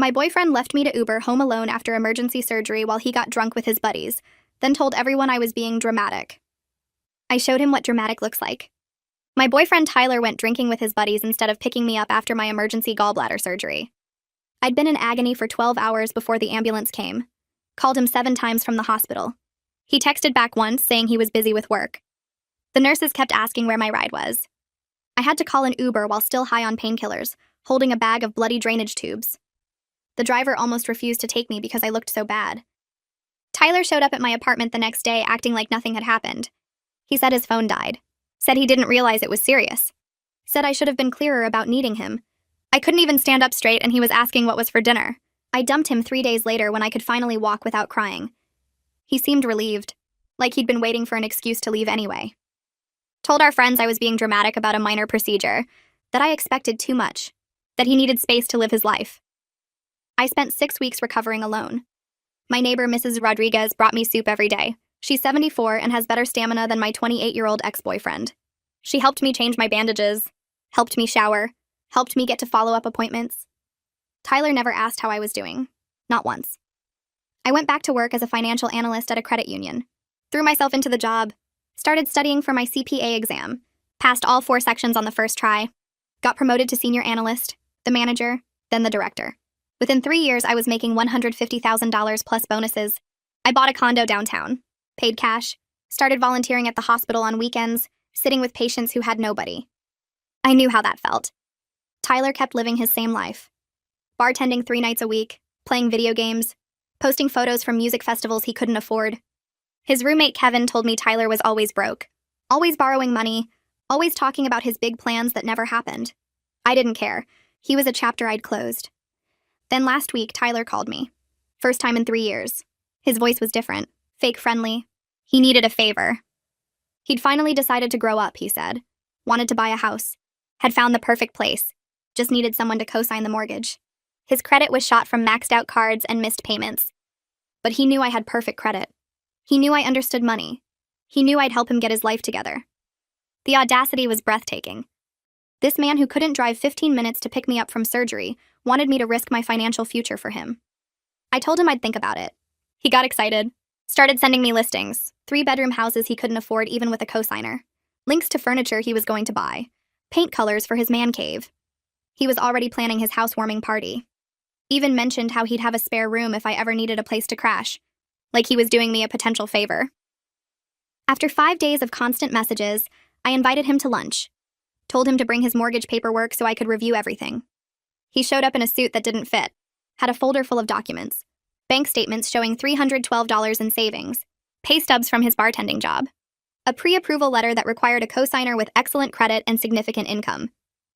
My boyfriend left me to Uber home alone after emergency surgery while he got drunk with his buddies, then told everyone I was being dramatic. I showed him what dramatic looks like. My boyfriend Tyler went drinking with his buddies instead of picking me up after my emergency gallbladder surgery. I'd been in agony for 12 hours before the ambulance came. Called him 7 times from the hospital. He texted back once saying he was busy with work. The nurses kept asking where my ride was. I had to call an Uber while still high on painkillers, holding a bag of bloody drainage tubes. The driver almost refused to take me because I looked so bad. Tyler showed up at my apartment the next day acting like nothing had happened. He said his phone died. Said he didn't realize it was serious. Said I should have been clearer about needing him. I couldn't even stand up straight and he was asking what was for dinner. I dumped him 3 days later when I could finally walk without crying. He seemed relieved, like he'd been waiting for an excuse to leave anyway. Told our friends I was being dramatic about a minor procedure, that I expected too much, that he needed space to live his life. I spent 6 weeks recovering alone. My neighbor, Mrs. Rodriguez, brought me soup every day. She's 74 and has better stamina than my 28-year-old ex-boyfriend. She helped me change my bandages, helped me shower, helped me get to follow-up appointments. Tyler never asked how I was doing. Not once. I went back to work as a financial analyst at a credit union. Threw myself into the job. Started studying for my CPA exam. Passed all 4 sections on the first try. Got promoted to senior analyst, the manager, then the director. Within 3 years, I was making $150,000 plus bonuses. I bought a condo downtown. Paid cash. Started volunteering at the hospital on weekends, sitting with patients who had nobody. I knew how that felt. Tyler kept living his same life. Bartending 3 nights a week, playing video games, posting photos from music festivals he couldn't afford. His roommate Kevin told me Tyler was always broke, always borrowing money, always talking about his big plans that never happened. I didn't care. He was a chapter I'd closed. Then last week, Tyler called me. First time in 3 years. His voice was different, fake friendly. He needed a favor. He'd finally decided to grow up, he said. Wanted to buy a house. Had found the perfect place. Just needed someone to co-sign the mortgage. His credit was shot from maxed out cards and missed payments. But he knew I had perfect credit. He knew I understood money. He knew I'd help him get his life together. The audacity was breathtaking. This man who couldn't drive 15 minutes to pick me up from surgery wanted me to risk my financial future for him. I told him I'd think about it. He got excited. Started sending me listings. 3-bedroom houses he couldn't afford even with a cosigner. Links to furniture he was going to buy. Paint colors for his man cave. He was already planning his housewarming party. Even mentioned how he'd have a spare room if I ever needed a place to crash. Like he was doing me a potential favor. After 5 days of constant messages, I invited him to lunch. Told him to bring his mortgage paperwork so I could review everything. He showed up in a suit that didn't fit. Had a folder full of documents. Bank statements showing $312 in savings. Pay stubs from his bartending job. A pre-approval letter that required a cosigner with excellent credit and significant income.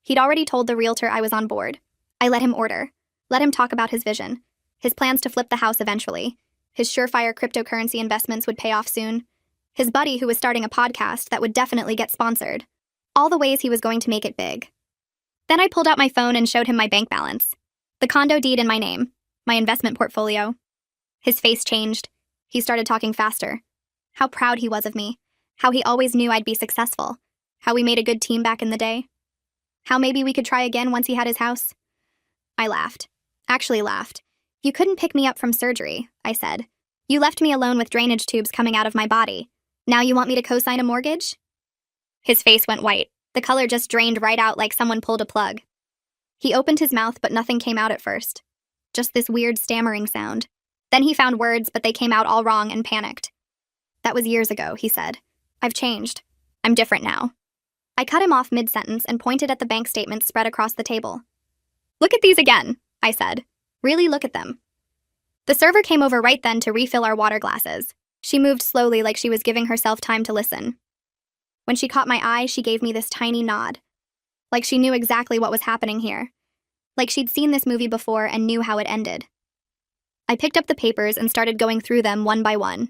He'd already told the realtor I was on board. I let him order. Let him talk about his vision. His plans to flip the house eventually. His surefire cryptocurrency investments would pay off soon. His buddy who was starting a podcast that would definitely get sponsored. All the ways he was going to make it big. Then I pulled out my phone and showed him my bank balance. The condo deed in my name. My investment portfolio. His face changed. He started talking faster. How proud he was of me. How he always knew I'd be successful. How we made a good team back in the day. How maybe we could try again once he had his house. I laughed. Actually laughed. You couldn't pick me up from surgery, I said. You left me alone with drainage tubes coming out of my body. Now you want me to co-sign a mortgage? His face went white. The color just drained right out like someone pulled a plug. He opened his mouth, but nothing came out at first. Just this weird stammering sound. Then he found words, but they came out all wrong and panicked. That was years ago, he said. I've changed. I'm different now. I cut him off mid-sentence and pointed at the bank statements spread across the table. Look at these again, I said. Really look at them. The server came over right then to refill our water glasses. She moved slowly like she was giving herself time to listen. When she caught my eye, she gave me this tiny nod. Like she knew exactly what was happening here. Like she'd seen this movie before and knew how it ended. I picked up the papers and started going through them one by one.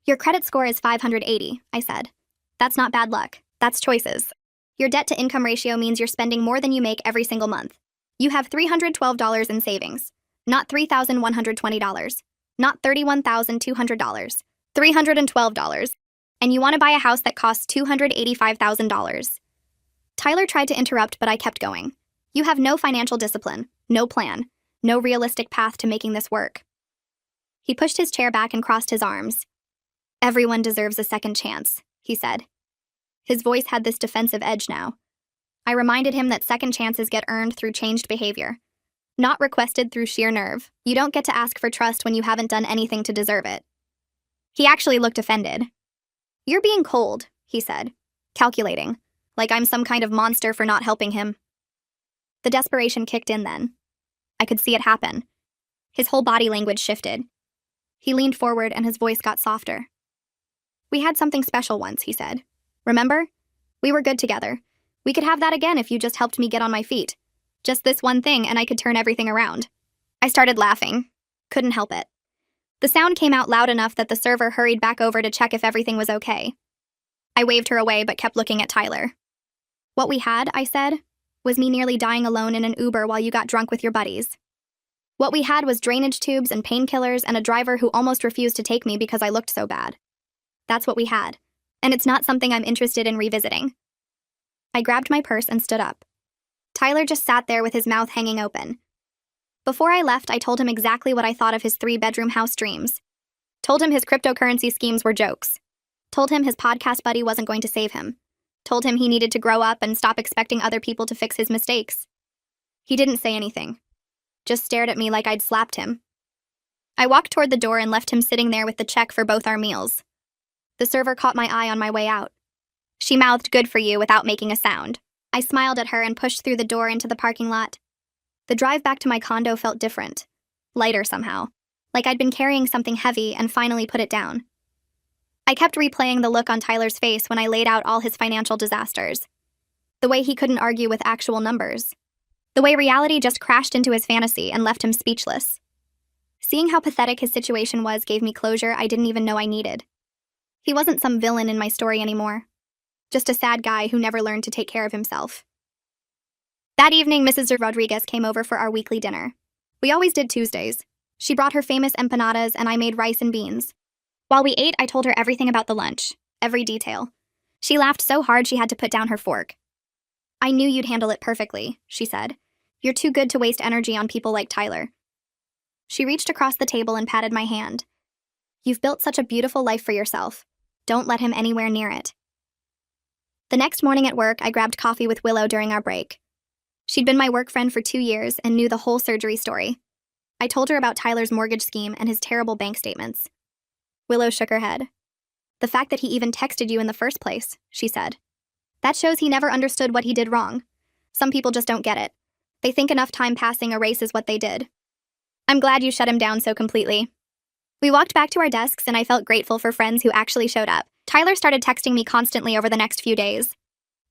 Your credit score is 580, I said. That's not bad luck. That's choices. Your debt-to-income ratio means you're spending more than you make every single month. You have $312 in savings, not $3,120, not $31,200, $312, and you want to buy a house that costs $285,000. Tyler tried to interrupt, but I kept going. You have no financial discipline, no plan. No realistic path to making this work. He pushed his chair back and crossed his arms. Everyone deserves a second chance, he said. His voice had this defensive edge now. I reminded him that second chances get earned through changed behavior, not requested through sheer nerve. You don't get to ask for trust when you haven't done anything to deserve it. He actually looked offended. You're being cold, he said, calculating, like I'm some kind of monster for not helping him. The desperation kicked in then. I could see it happen. His whole body language shifted. He leaned forward and his voice got softer. We had something special once, he said. Remember? We were good together. We could have that again if you just helped me get on my feet. Just this one thing and I could turn everything around. I started laughing. Couldn't help it. The sound came out loud enough that the server hurried back over to check if everything was okay. I waved her away but kept looking at Tyler. What we had, I said, was me nearly dying alone in an Uber while you got drunk with your buddies. What we had was drainage tubes and painkillers and a driver who almost refused to take me because I looked so bad. That's what we had. And it's not something I'm interested in revisiting. I grabbed my purse and stood up. Tyler just sat there with his mouth hanging open. Before I left, I told him exactly what I thought of his 3-bedroom house dreams. Told him his cryptocurrency schemes were jokes. Told him his podcast buddy wasn't going to save him. Told him he needed to grow up and stop expecting other people to fix his mistakes. He didn't say anything. Just stared at me like I'd slapped him. I walked toward the door and left him sitting there with the check for both our meals. The server caught my eye on my way out. She mouthed "good for you" without making a sound. I smiled at her and pushed through the door into the parking lot. The drive back to my condo felt different. Lighter somehow. Like I'd been carrying something heavy and finally put it down. I kept replaying the look on Tyler's face when I laid out all his financial disasters. The way he couldn't argue with actual numbers. The way reality just crashed into his fantasy and left him speechless. Seeing how pathetic his situation was gave me closure I didn't even know I needed. He wasn't some villain in my story anymore. Just a sad guy who never learned to take care of himself. That evening, Mrs. Rodriguez came over for our weekly dinner. We always did Tuesdays. She brought her famous empanadas and I made rice and beans. While we ate, I told her everything about the lunch, every detail. She laughed so hard she had to put down her fork. I knew you'd handle it perfectly, she said. You're too good to waste energy on people like Tyler. She reached across the table and patted my hand. You've built such a beautiful life for yourself. Don't let him anywhere near it. The next morning at work, I grabbed coffee with Willow during our break. She'd been my work friend for 2 years and knew the whole surgery story. I told her about Tyler's mortgage scheme and his terrible bank statements. Willow shook her head. The fact that he even texted you in the first place, she said. That shows he never understood what he did wrong. Some people just don't get it. They think enough time passing erases what they did. I'm glad you shut him down so completely. We walked back to our desks and I felt grateful for friends who actually showed up. Tyler started texting me constantly over the next few days.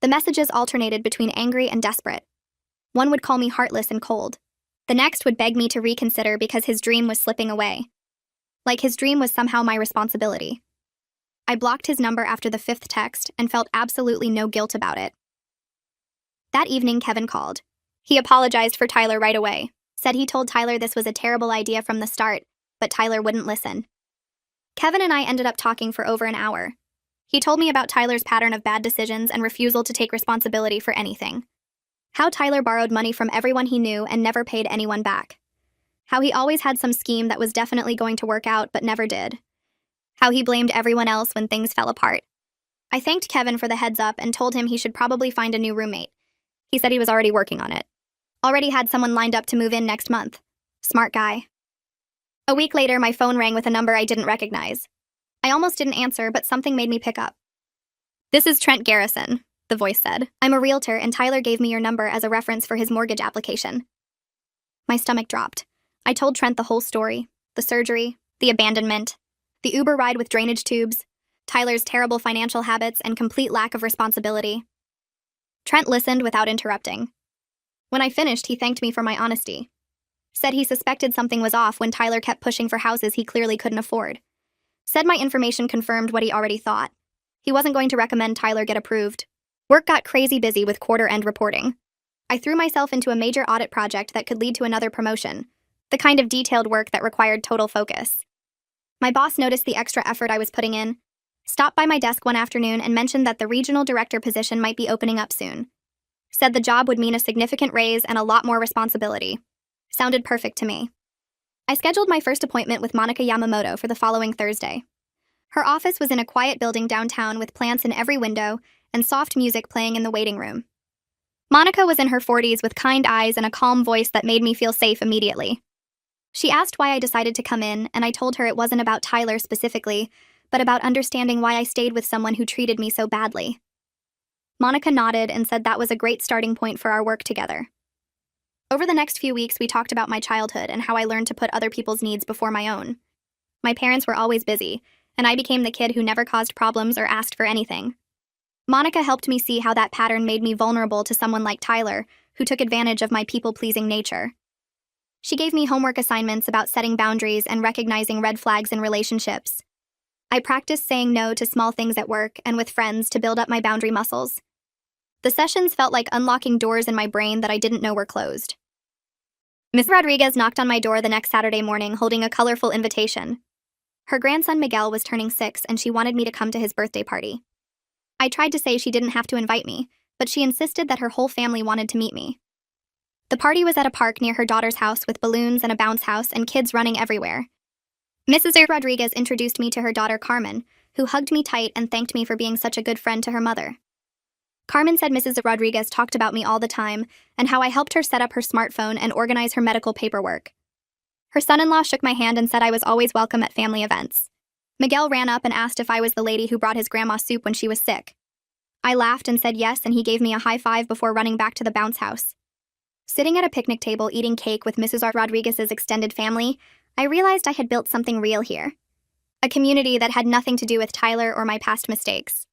The messages alternated between angry and desperate. One would call me heartless and cold. The next would beg me to reconsider because his dream was slipping away. Like his dream was somehow my responsibility. I blocked his number after the 5th text and felt absolutely no guilt about it. That evening, Kevin called. He apologized for Tyler right away, said he told Tyler this was a terrible idea from the start, but Tyler wouldn't listen. Kevin and I ended up talking for over an hour. He told me about Tyler's pattern of bad decisions and refusal to take responsibility for anything. How Tyler borrowed money from everyone he knew and never paid anyone back. How he always had some scheme that was definitely going to work out but never did. How he blamed everyone else when things fell apart. I thanked Kevin for the heads up and told him he should probably find a new roommate. He said he was already working on it. Already had someone lined up to move in next month. Smart guy. A week later, my phone rang with a number I didn't recognize. I almost didn't answer, but something made me pick up. This is Trent Garrison, the voice said. I'm a realtor and Tyler gave me your number as a reference for his mortgage application. My stomach dropped. I told Trent the whole story. The surgery, the abandonment, the Uber ride with drainage tubes, Tyler's terrible financial habits and complete lack of responsibility. Trent listened without interrupting. When I finished, he thanked me for my honesty. Said he suspected something was off when Tyler kept pushing for houses he clearly couldn't afford. Said my information confirmed what he already thought. He wasn't going to recommend Tyler get approved. Work got crazy busy with quarter-end reporting. I threw myself into a major audit project that could lead to another promotion, the kind of detailed work that required total focus. My boss noticed the extra effort I was putting in, stopped by my desk one afternoon and mentioned that the regional director position might be opening up soon. Said the job would mean a significant raise and a lot more responsibility. Sounded perfect to me. I scheduled my first appointment with Monica Yamamoto for the following Thursday. Her office was in a quiet building downtown with plants in every window and soft music playing in the waiting room. Monica was in her 40s with kind eyes and a calm voice that made me feel safe immediately. She asked why I decided to come in, and I told her it wasn't about Tyler specifically, but about understanding why I stayed with someone who treated me so badly. Monica nodded and said that was a great starting point for our work together. Over the next few weeks, we talked about my childhood and how I learned to put other people's needs before my own. My parents were always busy, and I became the kid who never caused problems or asked for anything. Monica helped me see how that pattern made me vulnerable to someone like Tyler, who took advantage of my people-pleasing nature. She gave me homework assignments about setting boundaries and recognizing red flags in relationships. I practiced saying no to small things at work and with friends to build up my boundary muscles. The sessions felt like unlocking doors in my brain that I didn't know were closed. Ms. Rodriguez knocked on my door the next Saturday morning holding a colorful invitation. Her grandson Miguel was turning 6 and she wanted me to come to his birthday party. I tried to say she didn't have to invite me, but she insisted that her whole family wanted to meet me. The party was at a park near her daughter's house with balloons and a bounce house and kids running everywhere. Mrs. Rodriguez introduced me to her daughter Carmen, who hugged me tight and thanked me for being such a good friend to her mother. Carmen said Mrs. Rodriguez talked about me all the time and how I helped her set up her smartphone and organize her medical paperwork. Her son-in-law shook my hand and said I was always welcome at family events. Miguel ran up and asked if I was the lady who brought his grandma soup when she was sick. I laughed and said yes, and he gave me a high five before running back to the bounce house. Sitting at a picnic table eating cake with Mrs. Rodriguez's extended family, I realized I had built something real here. A community that had nothing to do with Tyler or my past mistakes.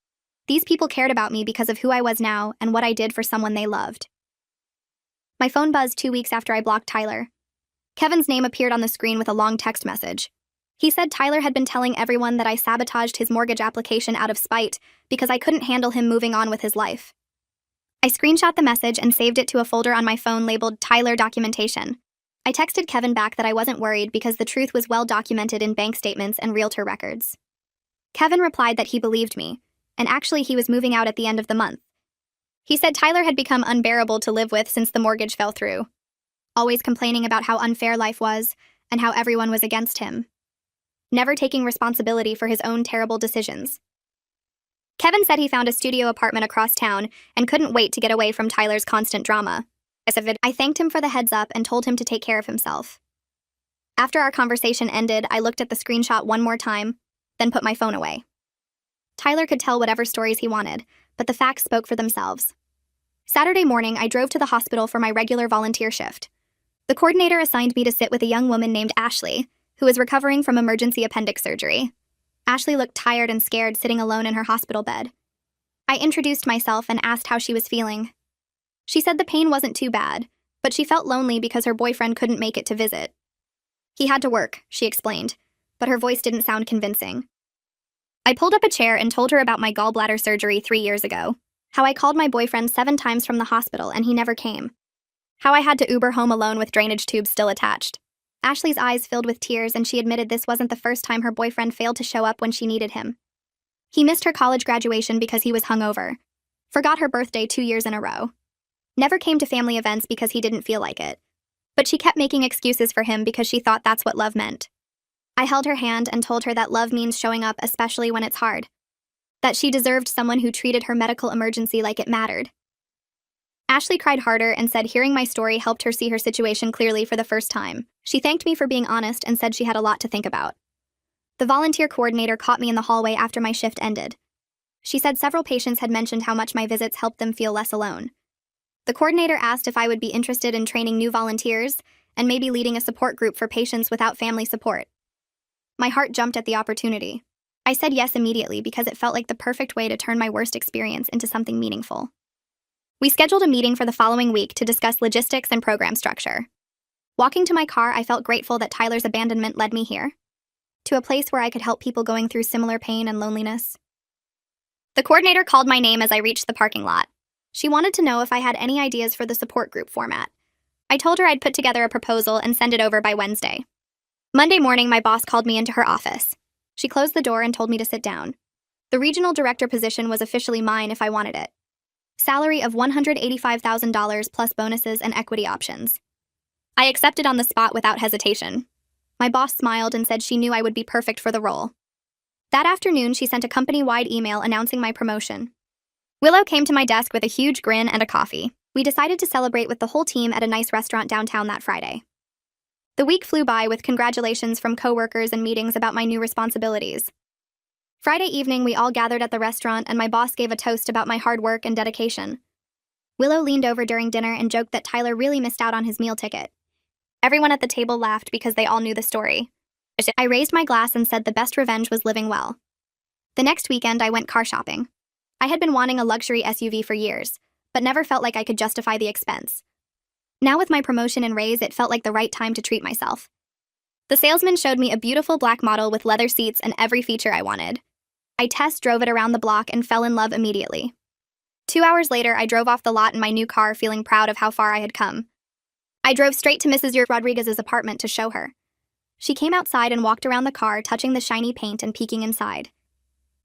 These people cared about me because of who I was now and what I did for someone they loved. My phone buzzed 2 weeks after I blocked Tyler. Kevin's name appeared on the screen with a long text message. He said Tyler had been telling everyone that I sabotaged his mortgage application out of spite because I couldn't handle him moving on with his life. I screenshot the message and saved it to a folder on my phone labeled Tyler Documentation. I texted Kevin back that I wasn't worried because the truth was well documented in bank statements and realtor records. Kevin replied that he believed me, and actually he was moving out at the end of the month. He said Tyler had become unbearable to live with since the mortgage fell through, always complaining about how unfair life was and how everyone was against him, never taking responsibility for his own terrible decisions. Kevin said he found a studio apartment across town and couldn't wait to get away from Tyler's constant drama. I thanked him for the heads up and told him to take care of himself. After our conversation ended, I looked at the screenshot one more time, then put my phone away. Tyler could tell whatever stories he wanted, but the facts spoke for themselves. Saturday morning, I drove to the hospital for my regular volunteer shift. The coordinator assigned me to sit with a young woman named Ashley, who was recovering from emergency appendix surgery. Ashley looked tired and scared sitting alone in her hospital bed. I introduced myself and asked how she was feeling. She said the pain wasn't too bad, but she felt lonely because her boyfriend couldn't make it to visit. He had to work, she explained, but her voice didn't sound convincing. I pulled up a chair and told her about my gallbladder surgery 3 years ago, how I called my boyfriend 7 times from the hospital and he never came, how I had to Uber home alone with drainage tubes still attached. Ashley's eyes filled with tears and she admitted this wasn't the first time her boyfriend failed to show up when she needed him. He missed her college graduation because he was hungover, forgot her birthday 2 years in a row, never came to family events because he didn't feel like it, but she kept making excuses for him because she thought that's what love meant. I held her hand and told her that love means showing up especially when it's hard, that she deserved someone who treated her medical emergency like it mattered. Ashley cried harder and said hearing my story helped her see her situation clearly for the first time. She thanked me for being honest and said she had a lot to think about. The volunteer coordinator caught me in the hallway after my shift ended. She said several patients had mentioned how much my visits helped them feel less alone. The coordinator asked if I would be interested in training new volunteers and maybe leading a support group for patients without family support. My heart jumped at the opportunity. I said yes immediately because it felt like the perfect way to turn my worst experience into something meaningful. We scheduled a meeting for the following week to discuss logistics and program structure. Walking to my car, I felt grateful that Tyler's abandonment led me here, to a place where I could help people going through similar pain and loneliness. The coordinator called my name as I reached the parking lot. She wanted to know if I had any ideas for the support group format. I told her I'd put together a proposal and send it over by Wednesday. Monday morning, my boss called me into her office. She closed the door and told me to sit down. The regional director position was officially mine if I wanted it. Salary of $185,000 plus bonuses and equity options. I accepted on the spot without hesitation. My boss smiled and said she knew I would be perfect for the role. That afternoon, she sent a company-wide email announcing my promotion. Willow came to my desk with a huge grin and a coffee. We decided to celebrate with the whole team at a nice restaurant downtown that Friday. The week flew by with congratulations from coworkers and meetings about my new responsibilities. Friday evening, we all gathered at the restaurant and my boss gave a toast about my hard work and dedication. Willow leaned over during dinner and joked that Tyler really missed out on his meal ticket. Everyone at the table laughed because they all knew the story. I raised my glass and said the best revenge was living well. The next weekend, I went car shopping. I had been wanting a luxury SUV for years, but never felt like I could justify the expense. Now with my promotion and raise, it felt like the right time to treat myself. The salesman showed me a beautiful black model with leather seats and every feature I wanted. I test drove it around the block and fell in love immediately. 2 hours later, I drove off the lot in my new car feeling proud of how far I had come. I drove straight to Mrs. Rodriguez's apartment to show her. She came outside and walked around the car, touching the shiny paint and peeking inside.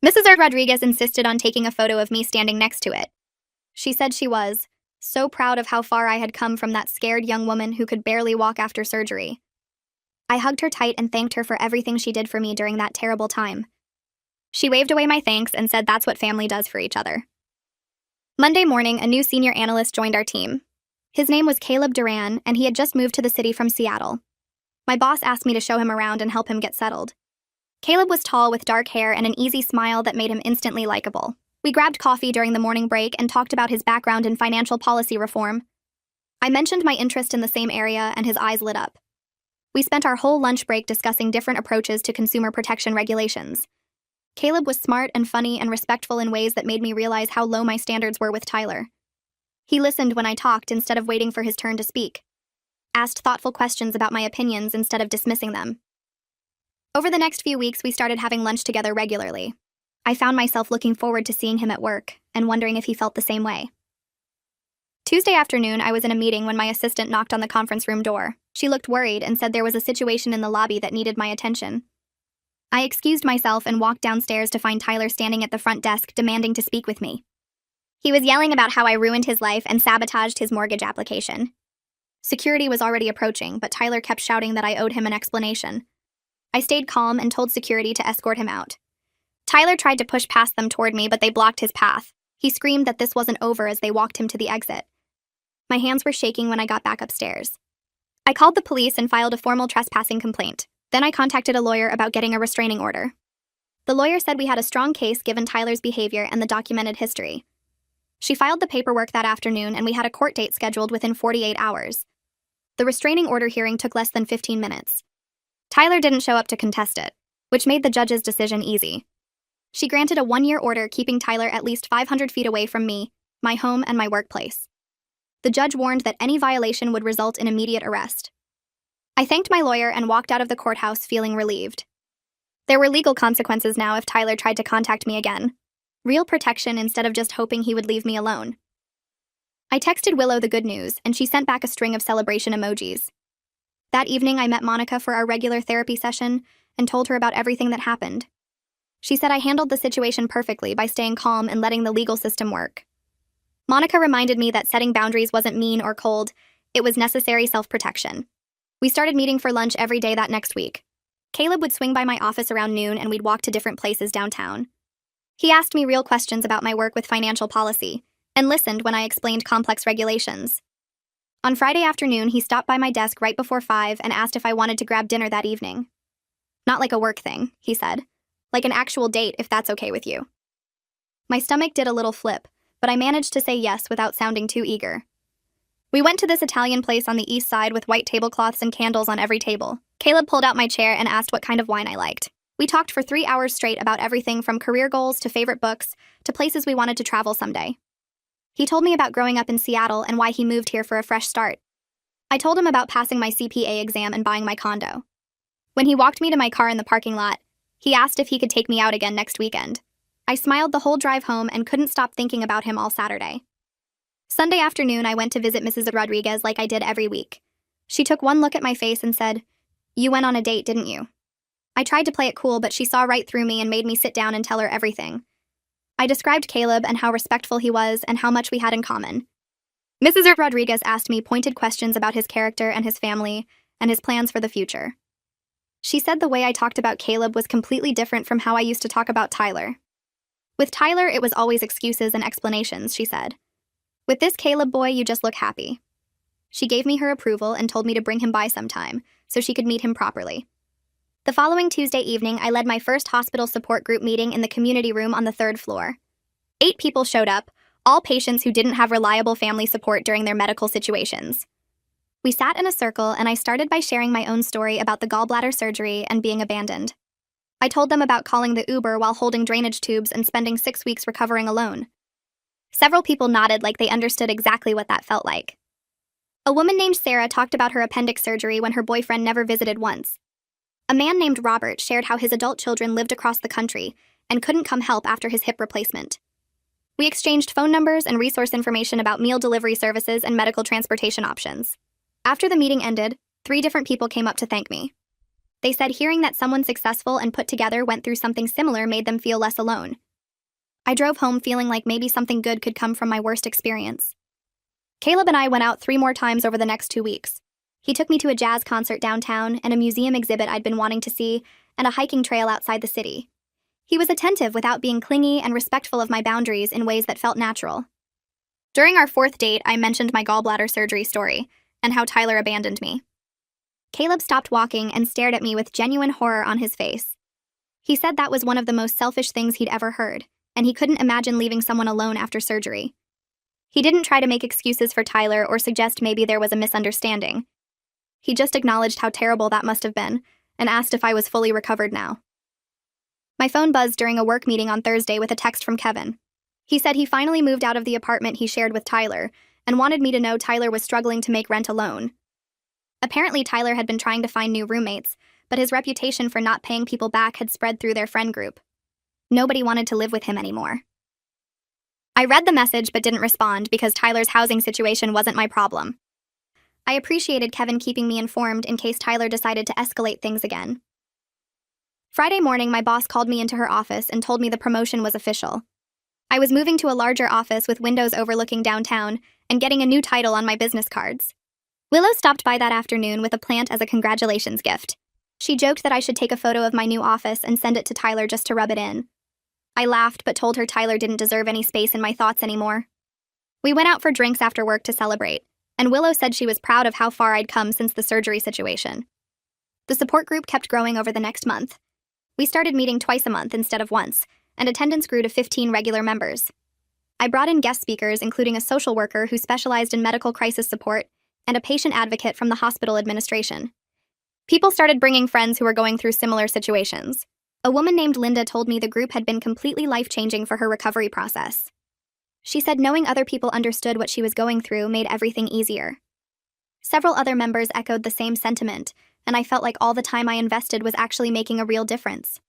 Mrs. Rodriguez insisted on taking a photo of me standing next to it. She said she was so proud of how far I had come from that scared young woman who could barely walk after surgery. I hugged her tight and thanked her for everything she did for me during that terrible time. She waved away my thanks and said that's what family does for each other. Monday morning, a new senior analyst joined our team. His name was Caleb Duran, and he had just moved to the city from Seattle. My boss asked me to show him around and help him get settled. Caleb was tall with dark hair and an easy smile that made him instantly likable. We grabbed coffee during the morning break and talked about his background in financial policy reform. I mentioned my interest in the same area, and his eyes lit up. We spent our whole lunch break discussing different approaches to consumer protection regulations. Caleb was smart and funny and respectful in ways that made me realize how low my standards were with Tyler. He listened when I talked instead of waiting for his turn to speak. Asked thoughtful questions about my opinions instead of dismissing them. Over the next few weeks, we started having lunch together regularly. I found myself looking forward to seeing him at work and wondering if he felt the same way. Tuesday afternoon, I was in a meeting when my assistant knocked on the conference room door. She looked worried and said there was a situation in the lobby that needed my attention. I excused myself and walked downstairs to find Tyler standing at the front desk demanding to speak with me. He was yelling about how I ruined his life and sabotaged his mortgage application. Security was already approaching, but Tyler kept shouting that I owed him an explanation. I stayed calm and told security to escort him out. Tyler tried to push past them toward me, but they blocked his path. He screamed that this wasn't over as they walked him to the exit. My hands were shaking when I got back upstairs. I called the police and filed a formal trespassing complaint. Then I contacted a lawyer about getting a restraining order. The lawyer said we had a strong case given Tyler's behavior and the documented history. She filed the paperwork that afternoon, and we had a court date scheduled within 48 hours. The restraining order hearing took less than 15 minutes. Tyler didn't show up to contest it, which made the judge's decision easy. She granted a 1-year order keeping Tyler at least 500 feet away from me, my home, and my workplace. The judge warned that any violation would result in immediate arrest. I thanked my lawyer and walked out of the courthouse feeling relieved. There were legal consequences now if Tyler tried to contact me again. Real protection instead of just hoping he would leave me alone. I texted Willow the good news, and she sent back a string of celebration emojis. That evening, I met Monica for our regular therapy session and told her about everything that happened. She said I handled the situation perfectly by staying calm and letting the legal system work. Monica reminded me that setting boundaries wasn't mean or cold, it was necessary self-protection. We started meeting for lunch every day that next week. Caleb would swing by my office around noon and we'd walk to different places downtown. He asked me real questions about my work with financial policy and listened when I explained complex regulations. On Friday afternoon, he stopped by my desk right before 5 and asked if I wanted to grab dinner that evening. Not like a work thing, he said. Like an actual date, if that's okay with you. My stomach did a little flip, but I managed to say yes without sounding too eager. We went to this Italian place on the east side with white tablecloths and candles on every table. Caleb pulled out my chair and asked what kind of wine I liked. We talked for 3 hours straight about everything from career goals to favorite books to places we wanted to travel someday. He told me about growing up in Seattle and why he moved here for a fresh start. I told him about passing my CPA exam and buying my condo. When he walked me to my car in the parking lot, he asked if he could take me out again next weekend. I smiled the whole drive home and couldn't stop thinking about him all Saturday. Sunday afternoon, I went to visit Mrs. Rodriguez like I did every week. She took one look at my face and said, "You went on a date, didn't you?" I tried to play it cool, but she saw right through me and made me sit down and tell her everything. I described Caleb and how respectful he was and how much we had in common. Mrs. Rodriguez asked me pointed questions about his character and his family and his plans for the future. She said the way I talked about Caleb was completely different from how I used to talk about Tyler. With Tyler, it was always excuses and explanations, she said. With this Caleb boy, you just look happy. She gave me her approval and told me to bring him by sometime so she could meet him properly. The following Tuesday evening, I led my first hospital support group meeting in the community room on the 3rd floor. 8 people showed up, all patients who didn't have reliable family support during their medical situations. We sat in a circle, and I started by sharing my own story about the gallbladder surgery and being abandoned. I told them about calling the Uber while holding drainage tubes and spending 6 weeks recovering alone. Several people nodded like they understood exactly what that felt like. A woman named Sarah talked about her appendix surgery when her boyfriend never visited once. A man named Robert shared how his adult children lived across the country and couldn't come help after his hip replacement. We exchanged phone numbers and resource information about meal delivery services and medical transportation options. After the meeting ended, 3 different people came up to thank me. They said hearing that someone successful and put together went through something similar made them feel less alone. I drove home feeling like maybe something good could come from my worst experience. Caleb and I went out 3 more times over the next 2 weeks. He took me to a jazz concert downtown and a museum exhibit I'd been wanting to see and a hiking trail outside the city. He was attentive without being clingy and respectful of my boundaries in ways that felt natural. During our 4th date, I mentioned my gallbladder surgery story and how Tyler abandoned me. Caleb stopped walking and stared at me with genuine horror on his face. He said that was one of the most selfish things he'd ever heard, and he couldn't imagine leaving someone alone after surgery. He didn't try to make excuses for Tyler or suggest maybe there was a misunderstanding. He just acknowledged how terrible that must have been and asked if I was fully recovered now. My phone buzzed during a work meeting on Thursday with a text from Kevin. He said he finally moved out of the apartment he shared with Tyler and wanted me to know Tyler was struggling to make rent alone. Apparently, Tyler had been trying to find new roommates, but his reputation for not paying people back had spread through their friend group. Nobody wanted to live with him anymore. I read the message but didn't respond because Tyler's housing situation wasn't my problem. I appreciated Kevin keeping me informed in case Tyler decided to escalate things again. Friday morning, my boss called me into her office and told me the promotion was official. I was moving to a larger office with windows overlooking downtown and getting a new title on my business cards. Willow stopped by that afternoon with a plant as a congratulations gift. She joked that I should take a photo of my new office and send it to Tyler just to rub it in. I laughed but told her Tyler didn't deserve any space in my thoughts anymore. We went out for drinks after work to celebrate, and Willow said she was proud of how far I'd come since the surgery situation. The support group kept growing over the next month. We started meeting twice a month instead of once, and attendance grew to 15 regular members. I brought in guest speakers, including a social worker who specialized in medical crisis support and a patient advocate from the hospital administration. People started bringing friends who were going through similar situations. A woman named Linda told me the group had been completely life-changing for her recovery process. She said knowing other people understood what she was going through made everything easier. Several other members echoed the same sentiment, and I felt like all the time I invested was actually making a real difference.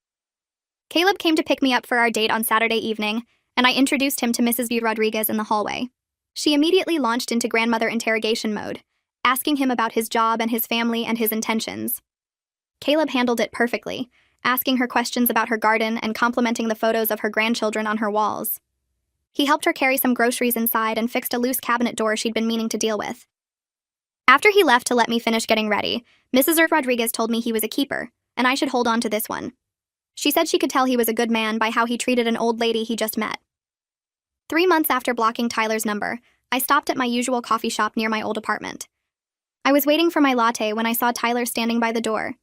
Caleb came to pick me up for our date on Saturday evening, and I introduced him to Mrs. V. Rodriguez in the hallway. She immediately launched into grandmother interrogation mode, asking him about his job and his family and his intentions. Caleb handled it perfectly, asking her questions about her garden and complimenting the photos of her grandchildren on her walls. He helped her carry some groceries inside and fixed a loose cabinet door she'd been meaning to deal with. After he left to let me finish getting ready, Mrs. Rodriguez told me he was a keeper, and I should hold on to this one. She said she could tell he was a good man by how he treated an old lady he just met. 3 months after blocking Tyler's number, I stopped at my usual coffee shop near my old apartment. I was waiting for my latte when I saw Tyler standing by the door.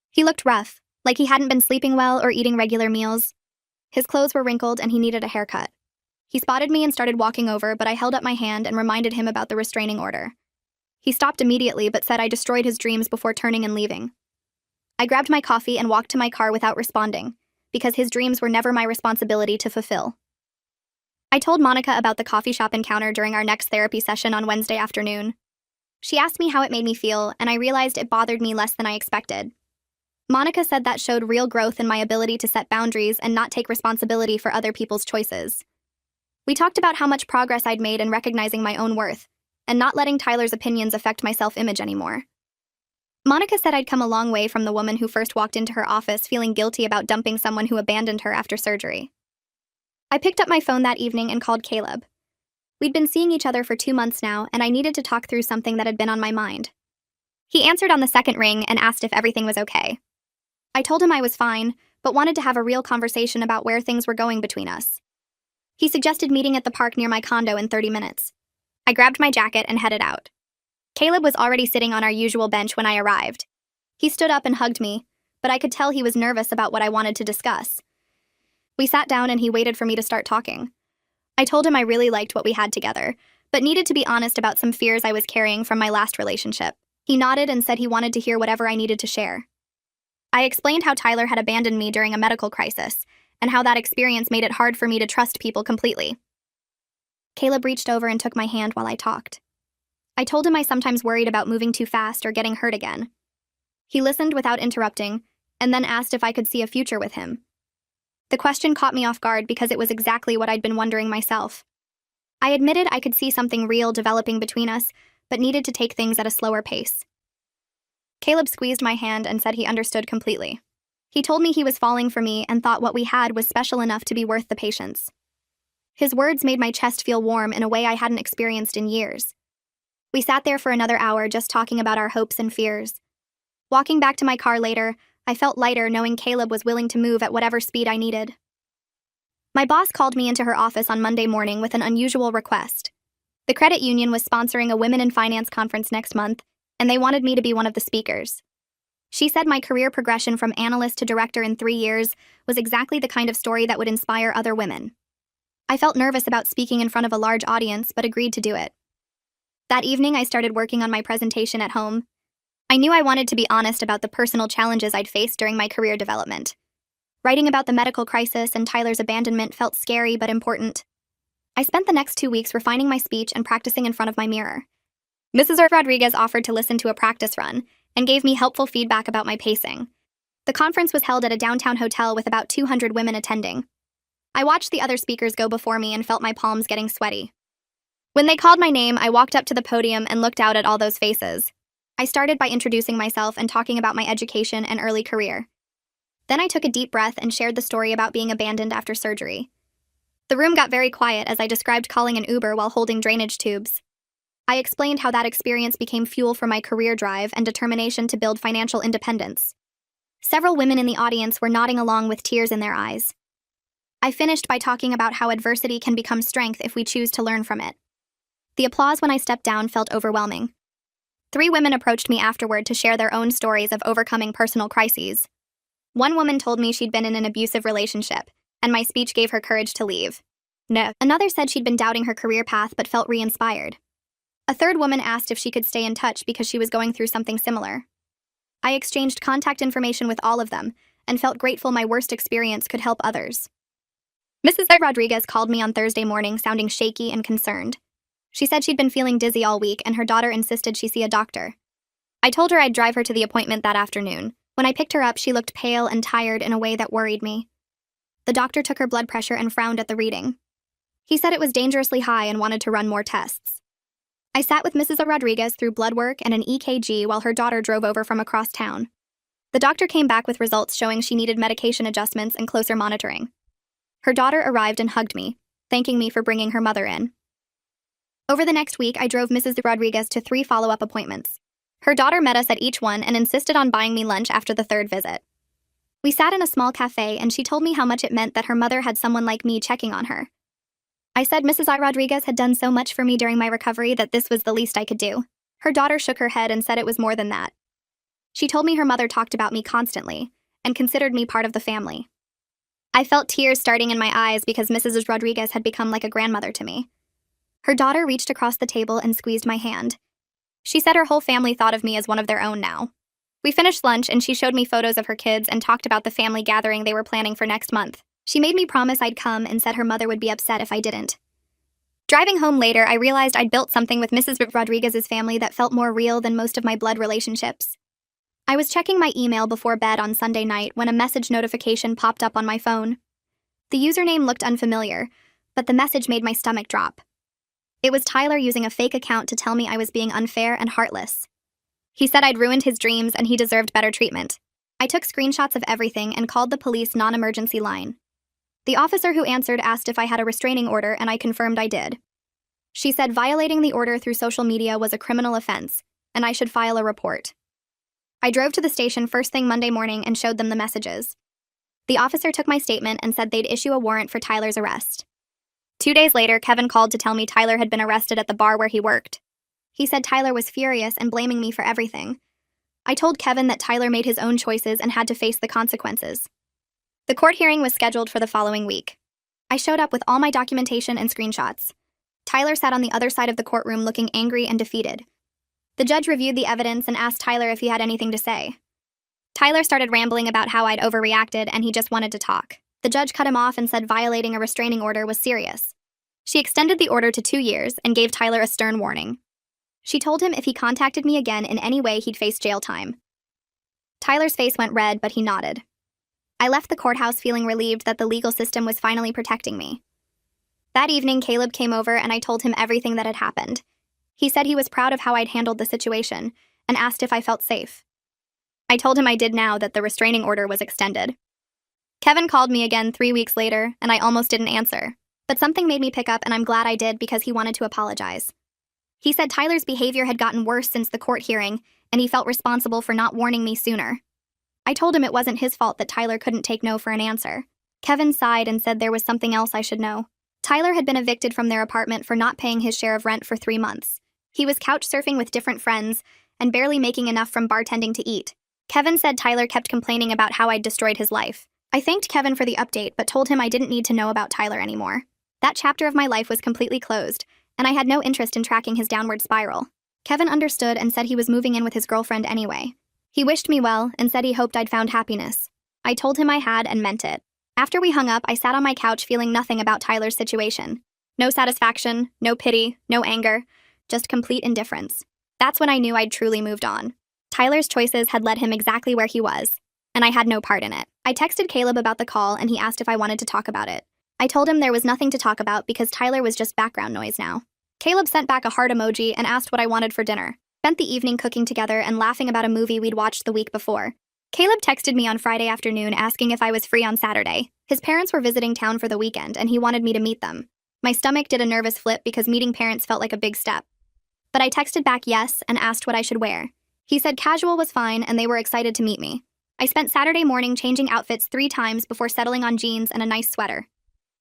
He looked rough, like he hadn't been sleeping well or eating regular meals. His clothes were wrinkled and he needed a haircut. He spotted me and started walking over, but I held up my hand and reminded him about the restraining order. He stopped immediately but said I destroyed his dreams before turning and leaving. I grabbed my coffee and walked to my car without responding, because his dreams were never my responsibility to fulfill. I told Monica about the coffee shop encounter during our next therapy session on Wednesday afternoon. She asked me how it made me feel, and I realized it bothered me less than I expected. Monica said that showed real growth in my ability to set boundaries and not take responsibility for other people's choices. We talked about how much progress I'd made in recognizing my own worth, and not letting Tyler's opinions affect my self-image anymore. Monica said I'd come a long way from the woman who first walked into her office feeling guilty about dumping someone who abandoned her after surgery. I picked up my phone that evening and called Caleb. We'd been seeing each other for 2 months now, and I needed to talk through something that had been on my mind. He answered on the second ring and asked if everything was okay. I told him I was fine, but wanted to have a real conversation about where things were going between us. He suggested meeting at the park near my condo in 30 minutes. I grabbed my jacket and headed out. Caleb was already sitting on our usual bench when I arrived. He stood up and hugged me, but I could tell he was nervous about what I wanted to discuss. We sat down and he waited for me to start talking. I told him I really liked what we had together, but needed to be honest about some fears I was carrying from my last relationship. He nodded and said he wanted to hear whatever I needed to share. I explained how Tyler had abandoned me during a medical crisis, and how that experience made it hard for me to trust people completely. Caleb reached over and took my hand while I talked. I told him I sometimes worried about moving too fast or getting hurt again. He listened without interrupting, and then asked if I could see a future with him. The question caught me off guard because it was exactly what I'd been wondering myself. I admitted I could see something real developing between us, but needed to take things at a slower pace. Caleb squeezed my hand and said he understood completely. He told me he was falling for me and thought what we had was special enough to be worth the patience. His words made my chest feel warm in a way I hadn't experienced in years. We sat there for another hour just talking about our hopes and fears. Walking back to my car later, I felt lighter knowing Caleb was willing to move at whatever speed I needed. My boss called me into her office on Monday morning with an unusual request. The credit union was sponsoring a Women in Finance conference next month, and they wanted me to be one of the speakers. She said my career progression from analyst to director in 3 years was exactly the kind of story that would inspire other women. I felt nervous about speaking in front of a large audience, but agreed to do it. That evening, I started working on my presentation at home. I knew I wanted to be honest about the personal challenges I'd faced during my career development. Writing about the medical crisis and Tyler's abandonment felt scary but important. I spent the next 2 weeks refining my speech and practicing in front of my mirror. Mrs. Rodriguez offered to listen to a practice run and gave me helpful feedback about my pacing. The conference was held at a downtown hotel with about 200 women attending. I watched the other speakers go before me and felt my palms getting sweaty. When they called my name, I walked up to the podium and looked out at all those faces. I started by introducing myself and talking about my education and early career. Then I took a deep breath and shared the story about being abandoned after surgery. The room got very quiet as I described calling an Uber while holding drainage tubes. I explained how that experience became fuel for my career drive and determination to build financial independence. Several women in the audience were nodding along with tears in their eyes. I finished by talking about how adversity can become strength if we choose to learn from it. The applause when I stepped down felt overwhelming. 3 women approached me afterward to share their own stories of overcoming personal crises. One woman told me she'd been in an abusive relationship, and my speech gave her courage to leave. No. Another said she'd been doubting her career path but felt re-inspired. A third woman asked if she could stay in touch because she was going through something similar. I exchanged contact information with all of them and felt grateful my worst experience could help others. Mrs. Rodriguez called me on Thursday morning sounding shaky and concerned. She said she'd been feeling dizzy all week and her daughter insisted she see a doctor. I told her I'd drive her to the appointment that afternoon. When I picked her up, she looked pale and tired in a way that worried me. The doctor took her blood pressure and frowned at the reading. He said it was dangerously high and wanted to run more tests. I sat with Mrs. Rodriguez through blood work and an EKG while her daughter drove over from across town. The doctor came back with results showing she needed medication adjustments and closer monitoring. Her daughter arrived and hugged me, thanking me for bringing her mother in. Over the next week, I drove Mrs. Rodriguez to 3 follow-up appointments. Her daughter met us at each one and insisted on buying me lunch after the 3rd visit. We sat in a small cafe and she told me how much it meant that her mother had someone like me checking on her. I said Mrs. Rodriguez had done so much for me during my recovery that this was the least I could do. Her daughter shook her head and said it was more than that. She told me her mother talked about me constantly and considered me part of the family. I felt tears starting in my eyes because Mrs. Rodriguez had become like a grandmother to me. Her daughter reached across the table and squeezed my hand. She said her whole family thought of me as one of their own now. We finished lunch and she showed me photos of her kids and talked about the family gathering they were planning for next month. She made me promise I'd come and said her mother would be upset if I didn't. Driving home later, I realized I'd built something with Mrs. Rodriguez's family that felt more real than most of my blood relationships. I was checking my email before bed on Sunday night when a message notification popped up on my phone. The username looked unfamiliar, but the message made my stomach drop. It was Tyler using a fake account to tell me I was being unfair and heartless. He said I'd ruined his dreams and he deserved better treatment. I took screenshots of everything and called the police non-emergency line. The officer who answered asked if I had a restraining order and I confirmed I did. She said violating the order through social media was a criminal offense, and I should file a report. I drove to the station first thing Monday morning and showed them the messages. The officer took my statement and said they'd issue a warrant for Tyler's arrest. 2 days later, Kevin called to tell me Tyler had been arrested at the bar where he worked. He said Tyler was furious and blaming me for everything. I told Kevin that Tyler made his own choices and had to face the consequences. The court hearing was scheduled for the following week. I showed up with all my documentation and screenshots. Tyler sat on the other side of the courtroom looking angry and defeated. The judge reviewed the evidence and asked Tyler if he had anything to say. Tyler started rambling about how I'd overreacted and he just wanted to talk. The judge cut him off and said violating a restraining order was serious. She extended the order to 2 years and gave Tyler a stern warning. She told him if he contacted me again in any way, he'd face jail time. Tyler's face went red, but he nodded. I left the courthouse feeling relieved that the legal system was finally protecting me. That evening, Caleb came over and I told him everything that had happened. He said he was proud of how I'd handled the situation and asked if I felt safe. I told him I did now that the restraining order was extended. Kevin called me again 3 weeks later, and I almost didn't answer. But something made me pick up, and I'm glad I did because he wanted to apologize. He said Tyler's behavior had gotten worse since the court hearing, and he felt responsible for not warning me sooner. I told him it wasn't his fault that Tyler couldn't take no for an answer. Kevin sighed and said there was something else I should know. Tyler had been evicted from their apartment for not paying his share of rent for 3 months. He was couch surfing with different friends and barely making enough from bartending to eat. Kevin said Tyler kept complaining about how I'd destroyed his life. I thanked Kevin for the update, but told him I didn't need to know about Tyler anymore. That chapter of my life was completely closed, and I had no interest in tracking his downward spiral. Kevin understood and said he was moving in with his girlfriend anyway. He wished me well and said he hoped I'd found happiness. I told him I had and meant it. After we hung up, I sat on my couch feeling nothing about Tyler's situation. No satisfaction, no pity, no anger, just complete indifference. That's when I knew I'd truly moved on. Tyler's choices had led him exactly where he was, and I had no part in it. I texted Caleb about the call and he asked if I wanted to talk about it. I told him there was nothing to talk about because Tyler was just background noise now. Caleb sent back a heart emoji and asked what I wanted for dinner. Spent the evening cooking together and laughing about a movie we'd watched the week before. Caleb texted me on Friday afternoon asking if I was free on Saturday. His parents were visiting town for the weekend and he wanted me to meet them. My stomach did a nervous flip because meeting parents felt like a big step. But I texted back yes and asked what I should wear. He said casual was fine and they were excited to meet me. I spent Saturday morning changing outfits 3 times before settling on jeans and a nice sweater.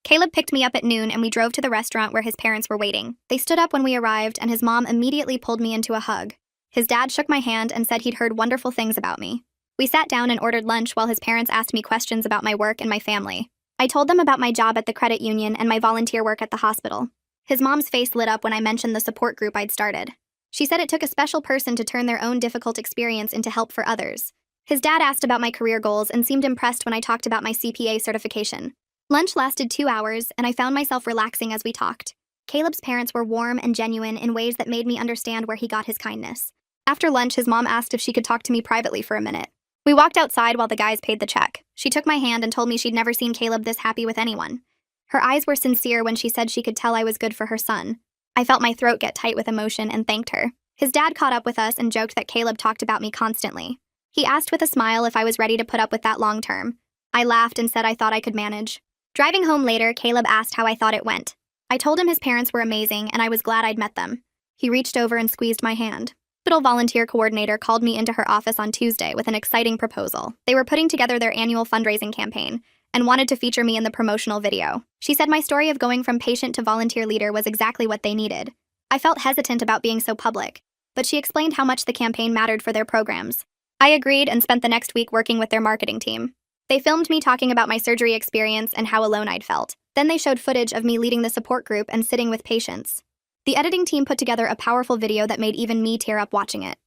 Caleb picked me up at noon and we drove to the restaurant where his parents were waiting. They stood up when we arrived and his mom immediately pulled me into a hug. His dad shook my hand and said he'd heard wonderful things about me. We sat down and ordered lunch while his parents asked me questions about my work and my family. I told them about my job at the credit union and my volunteer work at the hospital. His mom's face lit up when I mentioned the support group I'd started. She said it took a special person to turn their own difficult experience into help for others. His dad asked about my career goals and seemed impressed when I talked about my CPA certification. Lunch lasted 2 hours, and I found myself relaxing as we talked. Caleb's parents were warm and genuine in ways that made me understand where he got his kindness. After lunch, his mom asked if she could talk to me privately for a minute. We walked outside while the guys paid the check. She took my hand and told me she'd never seen Caleb this happy with anyone. Her eyes were sincere when she said she could tell I was good for her son. I felt my throat get tight with emotion and thanked her. His dad caught up with us and joked that Caleb talked about me constantly. He asked with a smile if I was ready to put up with that long term. I laughed and said I thought I could manage. Driving home later, Caleb asked how I thought it went. I told him his parents were amazing and I was glad I'd met them. He reached over and squeezed my hand. Hospital volunteer coordinator called me into her office on Tuesday with an exciting proposal. They were putting together their annual fundraising campaign and wanted to feature me in the promotional video. She said my story of going from patient to volunteer leader was exactly what they needed. I felt hesitant about being so public, but she explained how much the campaign mattered for their programs. I agreed and spent the next week working with their marketing team. They filmed me talking about my surgery experience and how alone I'd felt. Then they showed footage of me leading the support group and sitting with patients. The editing team put together a powerful video that made even me tear up watching it.